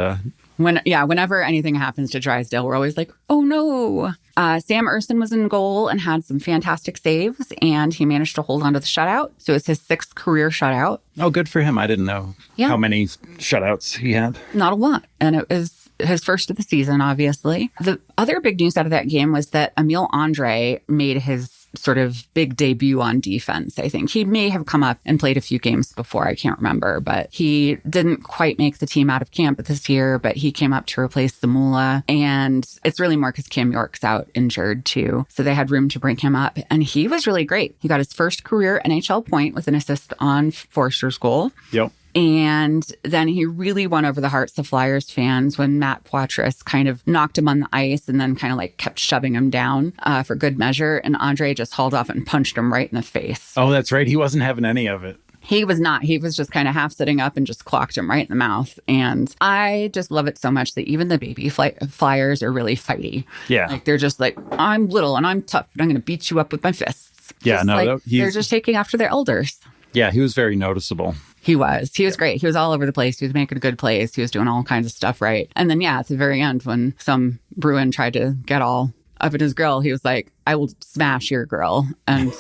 whenever anything happens to Drysdale, we're always like, oh no. Sam Ersson was in goal and had some fantastic saves, and he managed to hold on to the shutout. So it's his 6th career shutout. Oh, good for him. I didn't know how many shutouts he had. Not a lot. And it was his first of the season, obviously. The other big news out of that game was that Emil Andre made his sort of big debut on defense. I think he may have come up and played a few games before. I can't remember, but he didn't quite make the team out of camp this year, but he came up to replace Zamula. And it's really more because Cam York's out injured too. So they had room to bring him up. And he was really great. He got his first career NHL point with an assist on Forster's goal. Yep. And then he really won over the hearts of Flyers fans when Matt Poitras kind of knocked him on the ice and then kind of like kept shoving him down for good measure. And Andre just hauled off and punched him right in the face. Oh, that's right. He wasn't having any of it. He was not. He was just kind of half sitting up and just clocked him right in the mouth. And I just love it so much that even the baby Flyers are really fighty. Yeah. Like they're just like, I'm little and I'm tough and I'm going to beat you up with my fists. Yeah, they're just taking after their elders. Yeah, he was very noticeable. He was great. He was all over the place. He was making good plays. He was doing all kinds of stuff right. And then, at the very end, when some Bruin tried to get all up in his grill, he was like, I will smash your grill and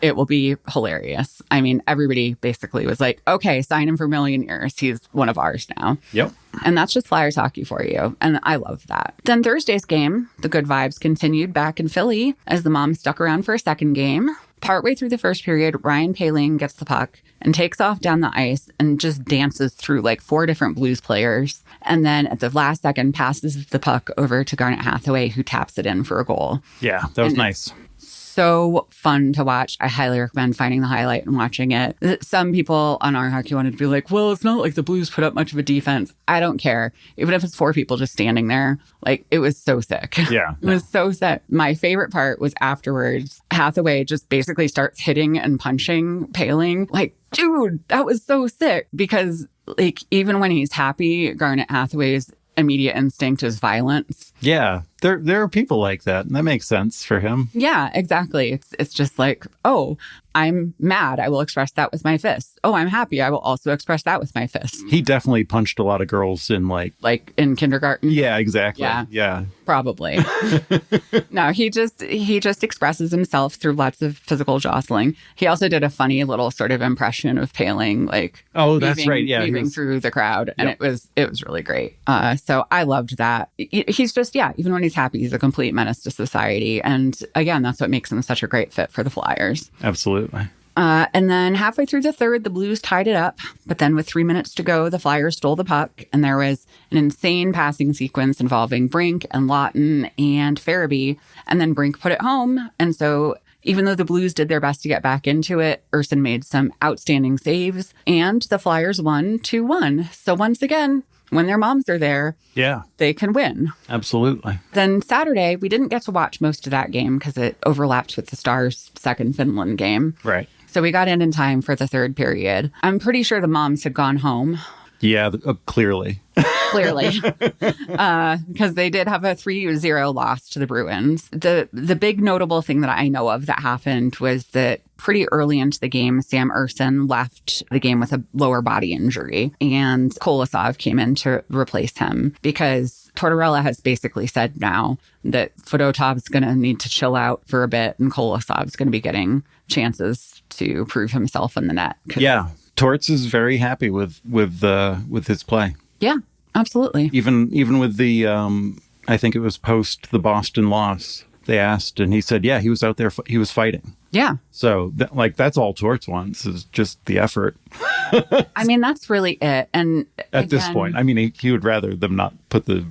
it will be hilarious. I mean, everybody basically was like, okay, sign him for a million years. He's one of ours now. Yep. And that's just Flyers hockey for you. And I love that. Then Thursday's game, the good vibes continued back in Philly as the Moms stuck around for a second game. Partway through the first period, Ryan Poehling gets the puck and takes off down the ice and just dances through like 4 different Blues players. And then at the last second, passes the puck over to Garnet Hathaway, who taps it in for a goal. Yeah, that was nice. So fun to watch. I highly recommend finding the highlight and watching it. Some people on Our Hockey wanted to be like, well, it's not like the Blues put up much of a defense. I don't care. Even if it's 4 people just standing there, like it was so sick. Yeah. It was so sick. My favorite part was afterwards, Hathaway just basically starts hitting and punching Poehling. Like, dude, that was so sick because like even when he's happy, Garnet Hathaway's immediate instinct is violence. Yeah, there are people like that, and that makes sense for him. Yeah, exactly. It's just like, oh, I'm mad. I will express that with my fists. Oh, I'm happy. I will also express that with my fists. He definitely punched a lot of girls in like in kindergarten. Yeah, exactly. Yeah. Probably. No, he just expresses himself through lots of physical jostling. He also did a funny little sort of impression of Poehling, like that's right. Yeah, weaving through the crowd, and it was really great. So I loved that. He's just even when he's happy, he's a complete menace to society, and again, that's what makes him such a great fit for the Flyers. Absolutely. And then halfway through the third, the Blues tied it up. But then with 3 minutes to go, the Flyers stole the puck. And there was an insane passing sequence involving Brink and Lawton and Farabee. And then Brink put it home. And so even though the Blues did their best to get back into it, Urson made some outstanding saves. And the Flyers won 2-1. So once again, when their moms are there, they can win. Absolutely. Then Saturday, we didn't get to watch most of that game because it overlapped with the Stars' second Finland game. Right. So we got in time for the third period. I'm pretty sure the moms had gone home. Yeah, clearly. Clearly. Because they did have a 3-0 loss to the Bruins. The big notable thing that I know of that happened was that pretty early into the game, Sam Urson left the game with a lower body injury. And Kolosov came in to replace him because Tortorella has basically said now that Fedotov's going to need to chill out for a bit and Kolosov's going to be getting chances to prove himself in the net. Yeah. Torts is very happy with his play. Yeah, absolutely. Even with the, I think it was post the Boston loss, they asked, and he said, yeah, he was out there, he was fighting. Yeah. So, that's all Torts wants is just the effort. I mean, that's really it. And at this point, I mean, he would rather them not put the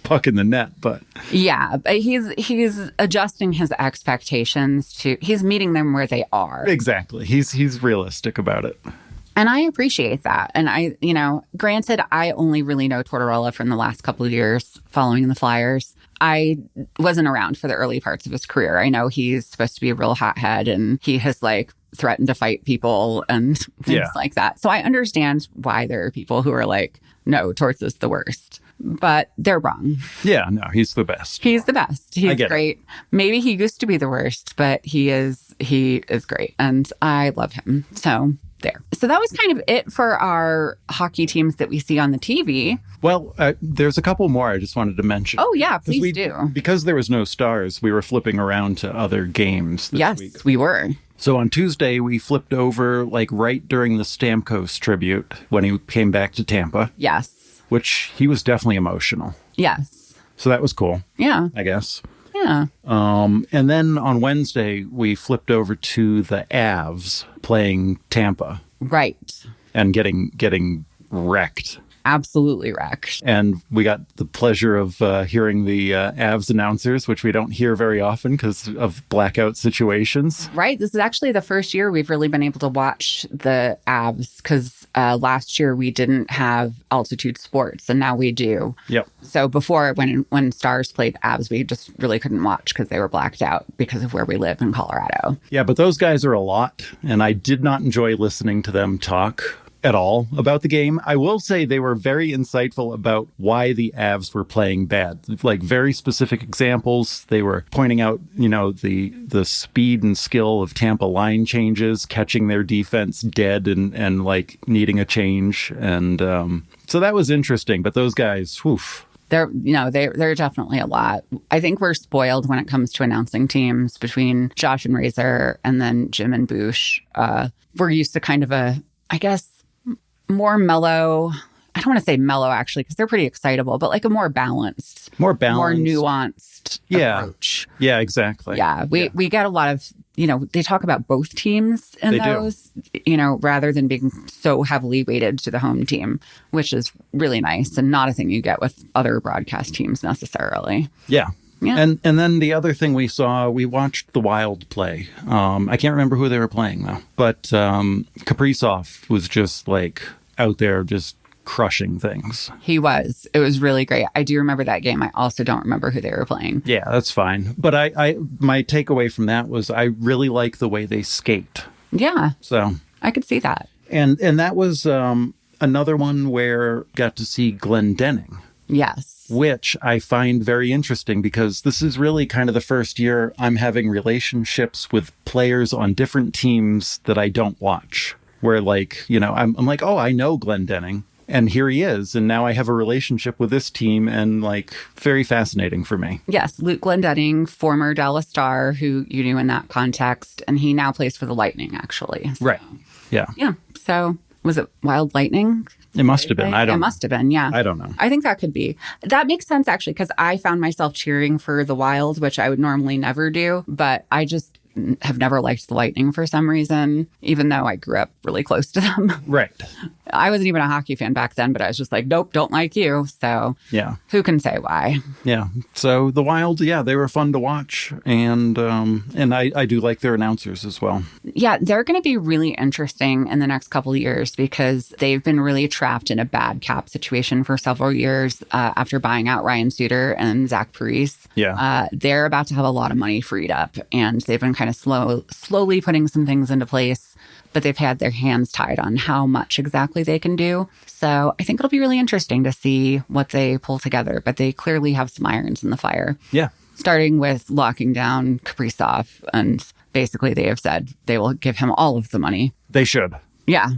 puck in the net, but yeah, but he's adjusting his expectations he's meeting them where they are. Exactly. He's realistic about it. And I appreciate that. And granted, I only really know Tortorella from the last couple of years following the Flyers. I wasn't around for the early parts of his career. I know he's supposed to be a real hothead and he has threatened to fight people and things like that. So I understand why there are people who are like, no, Torts is the worst. But they're wrong. Yeah, no, he's the best. He's the best. He's great. Maybe he used to be the worst, but he is great. And I love him. So there. So that was kind of it for our hockey teams that we see on the TV. Well, there's a couple more I just wanted to mention. Oh, yeah, please do. Because there was no Stars, we were flipping around to other games this week. Yes, we were. So on Tuesday, we flipped over right during the Stamkos tribute when he came back to Tampa. Yes. Which he was definitely emotional. Yes. So that was cool. Yeah. I guess. Yeah. And then on Wednesday, we flipped over to the Avs playing Tampa. Right. And getting wrecked. Absolutely wrecked. And we got the pleasure of hearing the Avs announcers, which we don't hear very often because of blackout situations. Right. This is actually the first year we've really been able to watch the Avs because last year we didn't have altitude sports and now we do. Yep. So before when Stars played Avs, we just really couldn't watch because they were blacked out because of where we live in Colorado. Yeah, but those guys are a lot. And I did not enjoy listening to them talk at all about the game. I will say they were very insightful about why the Avs were playing bad. Very specific examples. They were pointing out, the speed and skill of Tampa line changes, catching their defense dead and needing a change. And so that was interesting. But those guys, whew. They're definitely a lot. I think we're spoiled when it comes to announcing teams between Josh and Razor and then Jim and Boosh. We're used to kind of more mellow. I don't want to say mellow actually, because they're pretty excitable, but a more balanced, more nuanced approach. Yeah, exactly. Yeah, we get a lot of, they talk about both teams in those, rather than being so heavily weighted to the home team, which is really nice and not a thing you get with other broadcast teams necessarily. Yeah. Yeah. And then the other thing we watched the Wild play. I can't remember who they were playing though, but Kaprizov was just out there just crushing things. He was. It was really great. I do remember that game. I also don't remember who they were playing. Yeah, that's fine. But my takeaway from that was I really like the way they skate. Yeah. So I could see that. And that was another one where got to see Glendening. Yes. Which I find very interesting because this is really kind of the first year I'm having relationships with players on different teams that I don't watch. Where I'm like, oh, I know Glendening and here he is. And now I have a relationship with this team and very fascinating for me. Yes. Luke Glendening, former Dallas Star, who you knew in that context. And he now plays for the Lightning, actually. So. Right. Yeah. Yeah. So was it Wild Lightning? It must have been. It must have been. Yeah. I don't know. I think that could be. That makes sense, actually, because I found myself cheering for the Wild, which I would normally never do. But have never liked the Lightning for some reason, even though I grew up really close to them. Right. I wasn't even a hockey fan back then, but I was just like, nope, don't like you. So Yeah. who can say why? Yeah. So the Wild, yeah, they were fun to watch. And I do like their announcers as well. Yeah, they're going to be really interesting in the next couple of years because they've been really trapped in a bad cap situation for several years after buying out Ryan Suter and Zach Parise. Yeah. They're about to have a lot of money freed up, and they've been kind of slowly putting some things into place, but they've had their hands tied on how much exactly they can do. So I think it'll be really interesting to see what they pull together, but they clearly have some irons in the fire. Yeah. Starting with locking down Kaprizov, and basically they have said they will give him all of the money. They should. Yeah.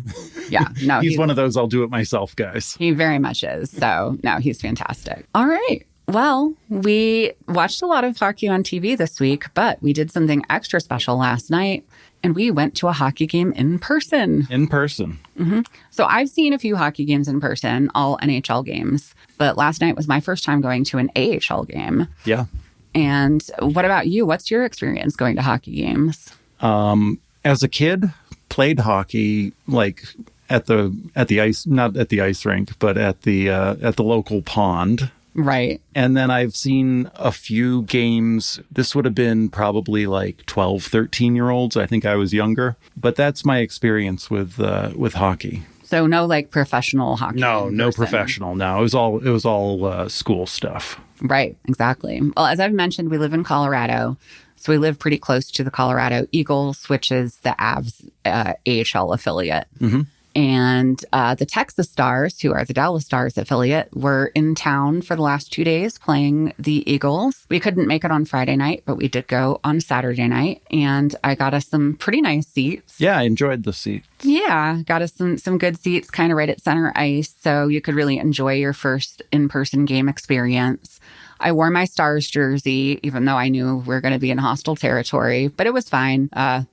Yeah. No, he's one of those I'll do it myself guys. He very much is. So no, he's fantastic. All right. Well, we watched a lot of hockey on TV this week, but we did something extra special last night, and we went to a hockey game in person. In person. Mm-hmm. So I've seen a few hockey games in person, all NHL games, but last night was my first time going to an AHL game. Yeah. And what about you? What's your experience going to hockey games? As a kid, played hockey like at the ice, not at the ice rink, but at the local pond. Right. And then I've seen a few games. This would have been probably like 12, 13-year-olds. I think I was younger. But that's my experience with hockey. So no like professional hockey. No professional. No, it was all school stuff. Right. Exactly. Well, as I've mentioned, we live in Colorado. So we live pretty close to the Colorado Eagles, which is the Avs AHL affiliate. Mm-hmm. And the Texas Stars, who are the Dallas Stars affiliate, were in town for the last 2 days playing the Eagles. We couldn't make it on Friday night, but we did go on Saturday night. And I got us some pretty nice seats. Yeah, I enjoyed the seat. Yeah, got us some good seats kind of right at center ice. So you could really enjoy your first in-person game experience. I wore my Stars jersey, even though I knew we were going to be in hostile territory, but it was fine.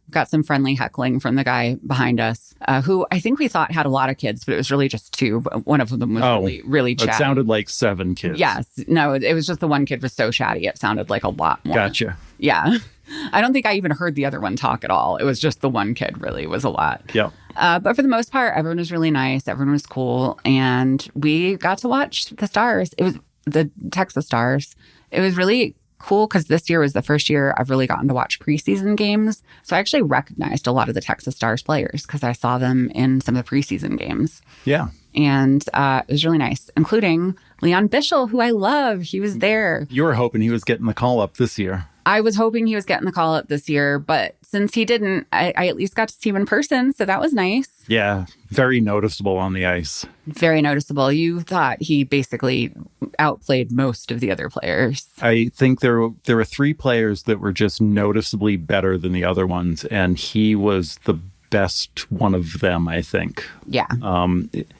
Got some friendly heckling from the guy behind us, who I think we thought had a lot of kids, but it was really just two. But one of them was really chatty. It sounded like 7 kids. Yes. No, it was just the one kid was so chatty. It sounded like a lot more. Gotcha. Yeah. I don't think I even heard the other one talk at all. It was just the one kid really was a lot. Yeah. But for the most part, everyone was really nice. Everyone was cool. And we got to watch the Stars. It was the Texas Stars. It was really cool because this year was the first year I've really gotten to watch preseason games. So I actually recognized a lot of the Texas Stars players because I saw them in some of the preseason games. Yeah. And it was really nice, including Leon Bischel, who I love. He was there. You were hoping he was getting the call up this year. I was hoping he was getting the call up this year, but since he didn't, I at least got to see him in person. So that was nice. Yeah. Very noticeable on the ice. Very noticeable. You thought he basically outplayed most of the other players. I think there were 3 players that were just noticeably better than the other ones. And he was the best one of them, I think. Yeah.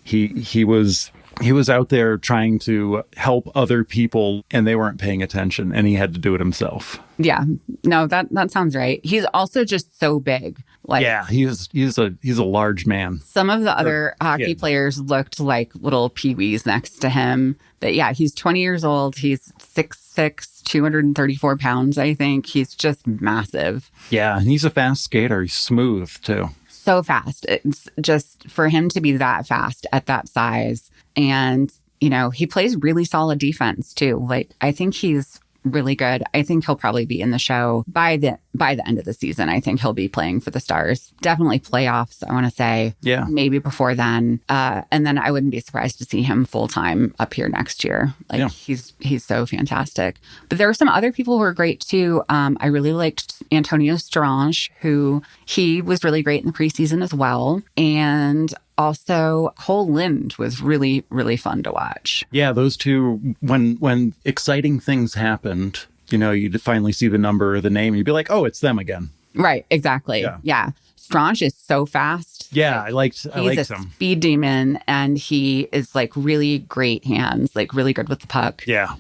He was out there trying to help other people and they weren't paying attention and he had to do it himself. Yeah. No, that sounds right. He's also just so big. Like, yeah, he's a large man. Some of the other hockey players looked like little peewees next to him. But yeah, he's 20 years old. He's 6'6", 234 pounds, I think. He's just massive. Yeah, and he's a fast skater. He's smooth too. So fast. It's just for him to be that fast at that size. And, you know, he plays really solid defense too. Like, I think he's really good. I think he'll probably be in the show by the end of the season. I think he'll be playing for the Stars. Definitely playoffs, I want to say. Yeah. Maybe before then. And then I wouldn't be surprised to see him full time up here next year. Like he's so fantastic. But there were some other people who were great too. I really liked Antonio Strange, who he was really great in the preseason as well. And also, Cole Lind was really, really fun to watch. Yeah, those two, when exciting things happened, you know, you'd finally see the number or the name, and you'd be like, oh, it's them again. Right, exactly. Yeah. Strange is so fast. Yeah, I liked him. He's a speed demon, and he is like really great hands, like really good with the puck. Yeah.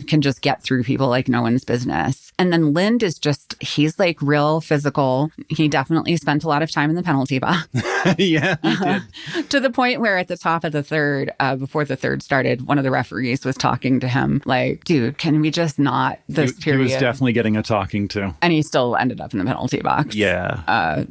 Can just get through people like no one's business. And then Lind is he's like real physical. He definitely spent a lot of time in the penalty box. Yeah, he did. To the point where at the top of the third, before the third started, one of the referees was talking to him like, dude, can we just not this period? He was definitely getting a talking to. And he still ended up in the penalty box. Yeah.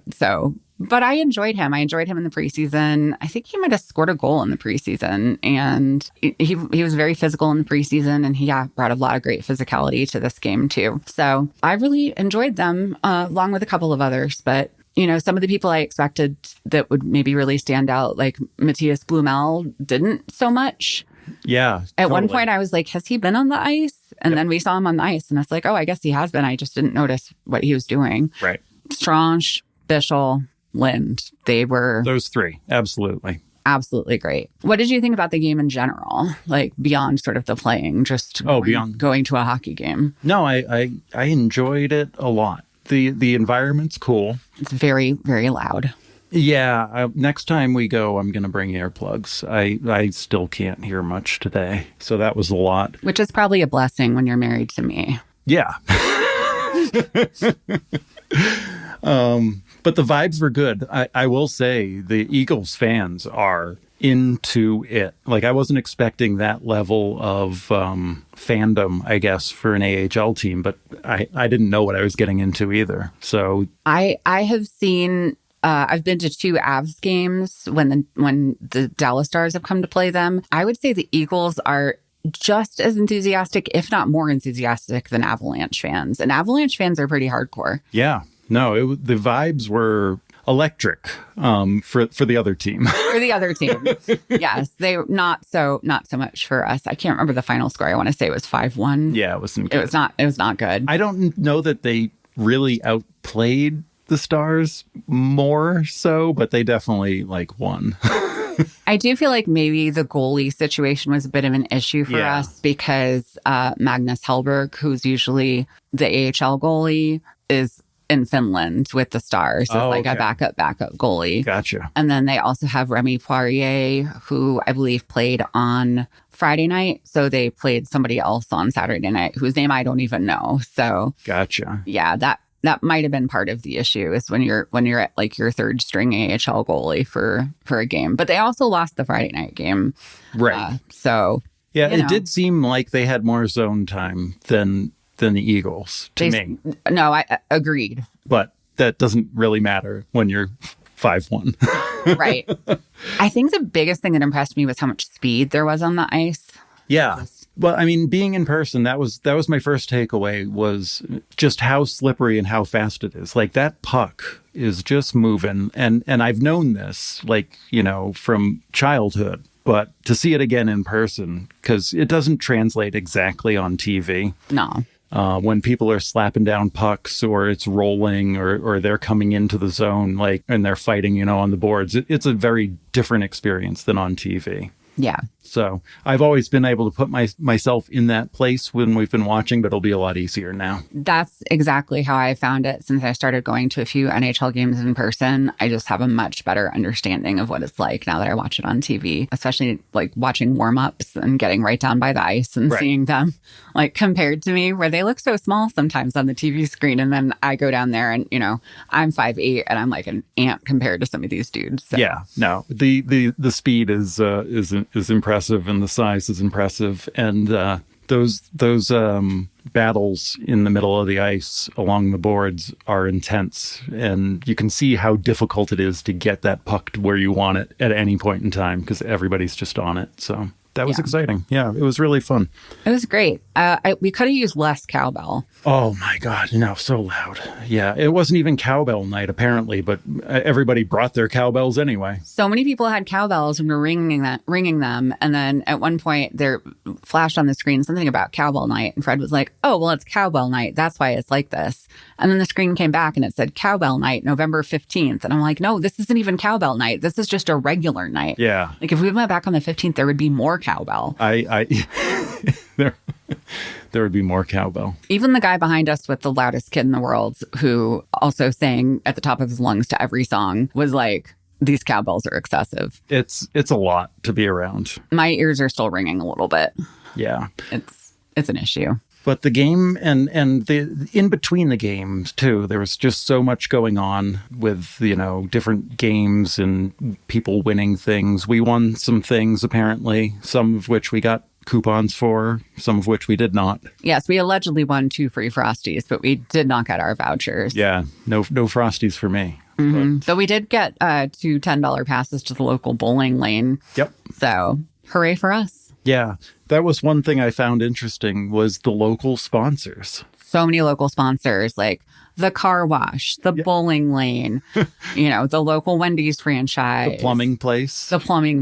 But I enjoyed him. I enjoyed him in the preseason. I think he might have scored a goal in the preseason. And he was very physical in the preseason. And he brought a lot of great physicality to this game, too. So I really enjoyed them, along with a couple of others. But, some of the people I expected that would maybe really stand out, like Matthias Blumel, didn't so much. Yeah. At one point, I was like, has he been on the ice? And then we saw him on the ice. And I was like, oh, I guess he has been. I just didn't notice what he was doing. Right. Strange, Bischel, Lind. They were... Those three. Absolutely. Absolutely great. What did you think about the game in general? Like beyond sort of the playing, beyond going to a hockey game? No, I enjoyed it a lot. The environment's cool. It's very, very loud. Yeah. Next time we go, I'm going to bring earplugs. I still can't hear much today. So that was a lot. Which is probably a blessing when you're married to me. Yeah. But the vibes were good. I will say the Eagles fans are into it. Like, I wasn't expecting that level of fandom, I guess, for an AHL team, but I didn't know what I was getting into either. So I have seen... I've been to 2 Avs games when the Dallas Stars have come to play them. I would say the Eagles are just as enthusiastic, if not more enthusiastic, than Avalanche fans. And Avalanche fans are pretty hardcore. Yeah. No, the vibes were electric for the other team. For the other team. Yes. They not so much for us. I can't remember the final score. I want to say it was 5-1. Yeah, it wasn't good. It was not good. I don't know that they really outplayed the Stars more so, but they definitely won. I do feel like maybe the goalie situation was a bit of an issue for us because Magnus Hellberg, who's usually the AHL goalie, is in Finland with the Stars as a backup goalie. Gotcha. And then they also have Remy Poirier, who I believe played on Friday night. So they played somebody else on Saturday night, whose name I don't even know. So gotcha. Yeah, that might have been part of the issue is when you're at like your third string AHL goalie for a game. But they also lost the Friday night game. Right. So yeah, it did seem like they had more zone time than the Eagles to me. No, I agreed. But that doesn't really matter when you're 5-1. Right. I think the biggest thing that impressed me was how much speed there was on the ice. Yeah. Well, I mean, being in person, that was my first takeaway, was just how slippery and how fast it is. Like, that puck is just moving. And I've known this, from childhood. But to see it again in person, because it doesn't translate exactly on TV. No. When people are slapping down pucks or it's rolling or they're coming into the zone, and they're fighting, on the boards, it's a very different experience than on TV. Yeah. So I've always been able to put myself in that place when we've been watching, but it'll be a lot easier now. That's exactly how I found it since I started going to a few NHL games in person. I just have a much better understanding of what it's like now that I watch it on TV, especially watching warm-ups and getting right down by the ice and seeing them compared to me, where they look so small sometimes on the TV screen. And then I go down there and, I'm 5'8" and I'm like an ant compared to some of these dudes. So. Yeah, no, the speed is impressive and the size is impressive. And those battles in the middle of the ice along the boards are intense. And you can see how difficult it is to get that puck to where you want it at any point in time because everybody's just on it. So that was exciting. Yeah, it was really fun. It was great. We could have used less cowbell. Oh my God, so loud. Yeah, it wasn't even cowbell night apparently, but everybody brought their cowbells anyway. So many people had cowbells and were ringing them. And then at one point there flashed on the screen something about cowbell night. And Fred was like, oh, well, it's cowbell night. That's why it's like this. And then the screen came back and it said cowbell night, November 15th. And I'm like, no, this isn't even cowbell night. This is just a regular night. Yeah. If we went back on the 15th, there would be more cowbell. There would be more cowbell. Even the guy behind us with the loudest kid in the world, who also sang at the top of his lungs to every song, was like, these cowbells are excessive. It's a lot to be around. My ears are still ringing a little bit. Yeah. It's an issue. But the game and the in between the games too, there was just so much going on with, different games and people winning things. We won some things, apparently, some of which we got coupons for, some of which we did not. Yes, we allegedly won 2 free Frosties, but we did not get our vouchers. Yeah, no Frosties for me. Mm-hmm. But we did get 2 $10 passes to the local bowling lane. Yep. So hooray for us. Yeah, that was one thing I found interesting was the local sponsors. So many local sponsors, like the car wash, the bowling lane, the local Wendy's franchise. The plumbing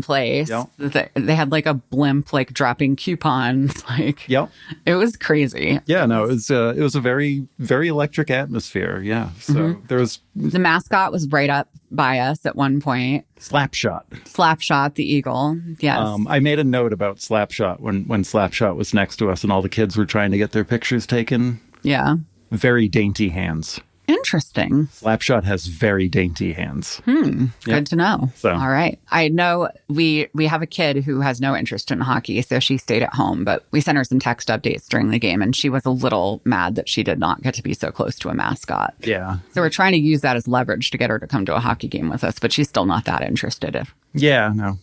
place. Yep. They had like a blimp, like dropping coupons. Like, yep. It was crazy. Yeah, no, it was a very, very electric atmosphere. Yeah. So there was... The mascot was right up by us at one point. Slapshot, the eagle. Yes. I made a note about Slapshot when Slapshot was next to us and all the kids were trying to get their pictures taken. Yeah. Very dainty hands. Interesting. Slapshot has very dainty hands. Good to know. So. All right. I know we have a kid who has no interest in hockey, so she stayed at home, but we sent her some text updates during the game, and she was a little mad that she did not get to be so close to a mascot. Yeah. So we're trying to use that as leverage to get her to come to a hockey game with us, but she's still not that interested. Yeah, no.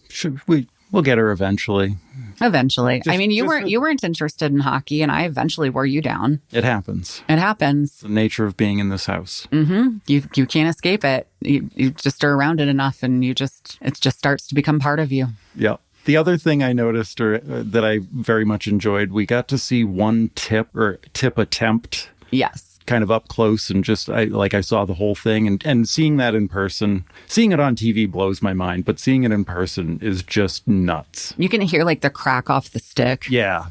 We'll get her eventually. Eventually. You weren't interested in hockey, and I eventually wore you down. It happens. It's the nature of being in this house. Mm-hmm. You can't escape it. You just are around it enough, and it just starts to become part of you. Yeah. The other thing I noticed that I very much enjoyed, we got to see one tip attempt. Yes. Kind of up close, and I saw the whole thing, and seeing that in person. Seeing it on TV blows my mind, but seeing it in person is just nuts. You can hear like the crack off the stick. Yeah.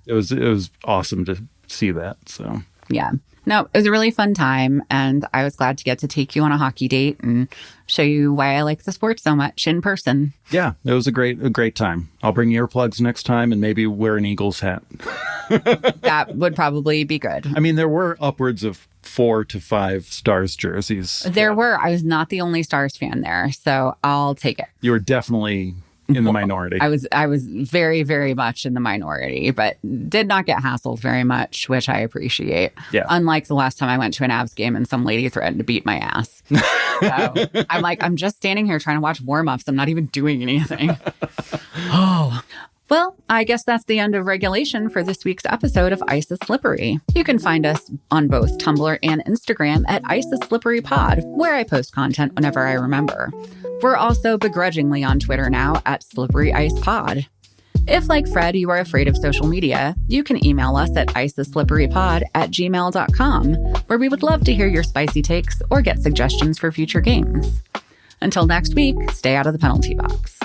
It was awesome to see that. So yeah. No, it was a really fun time, and I was glad to get to take you on a hockey date and show you why I like the sport so much in person. Yeah, it was a great time. I'll bring earplugs next time and maybe wear an Eagles hat. That would probably be good. I mean, there were upwards of 4 to 5 Stars jerseys. There were. I was not the only Stars fan there, so I'll take it. You were definitely in the minority. I was very, very much in the minority, but did not get hassled very much, which I appreciate. Yeah. Unlike the last time I went to an Avs game and some lady threatened to beat my ass. So I'm just standing here trying to watch warm-ups. I'm not even doing anything. Oh. Well, I guess that's the end of regulation for this week's episode of Ice is Slippery. You can find us on both Tumblr and Instagram at Ice is Slippery Pod, where I post content whenever I remember. We're also begrudgingly on Twitter now at Slippery Ice Pod. If, like Fred, you are afraid of social media, you can email us at iceisslipperypod@gmail.com, where we would love to hear your spicy takes or get suggestions for future games. Until next week, stay out of the penalty box.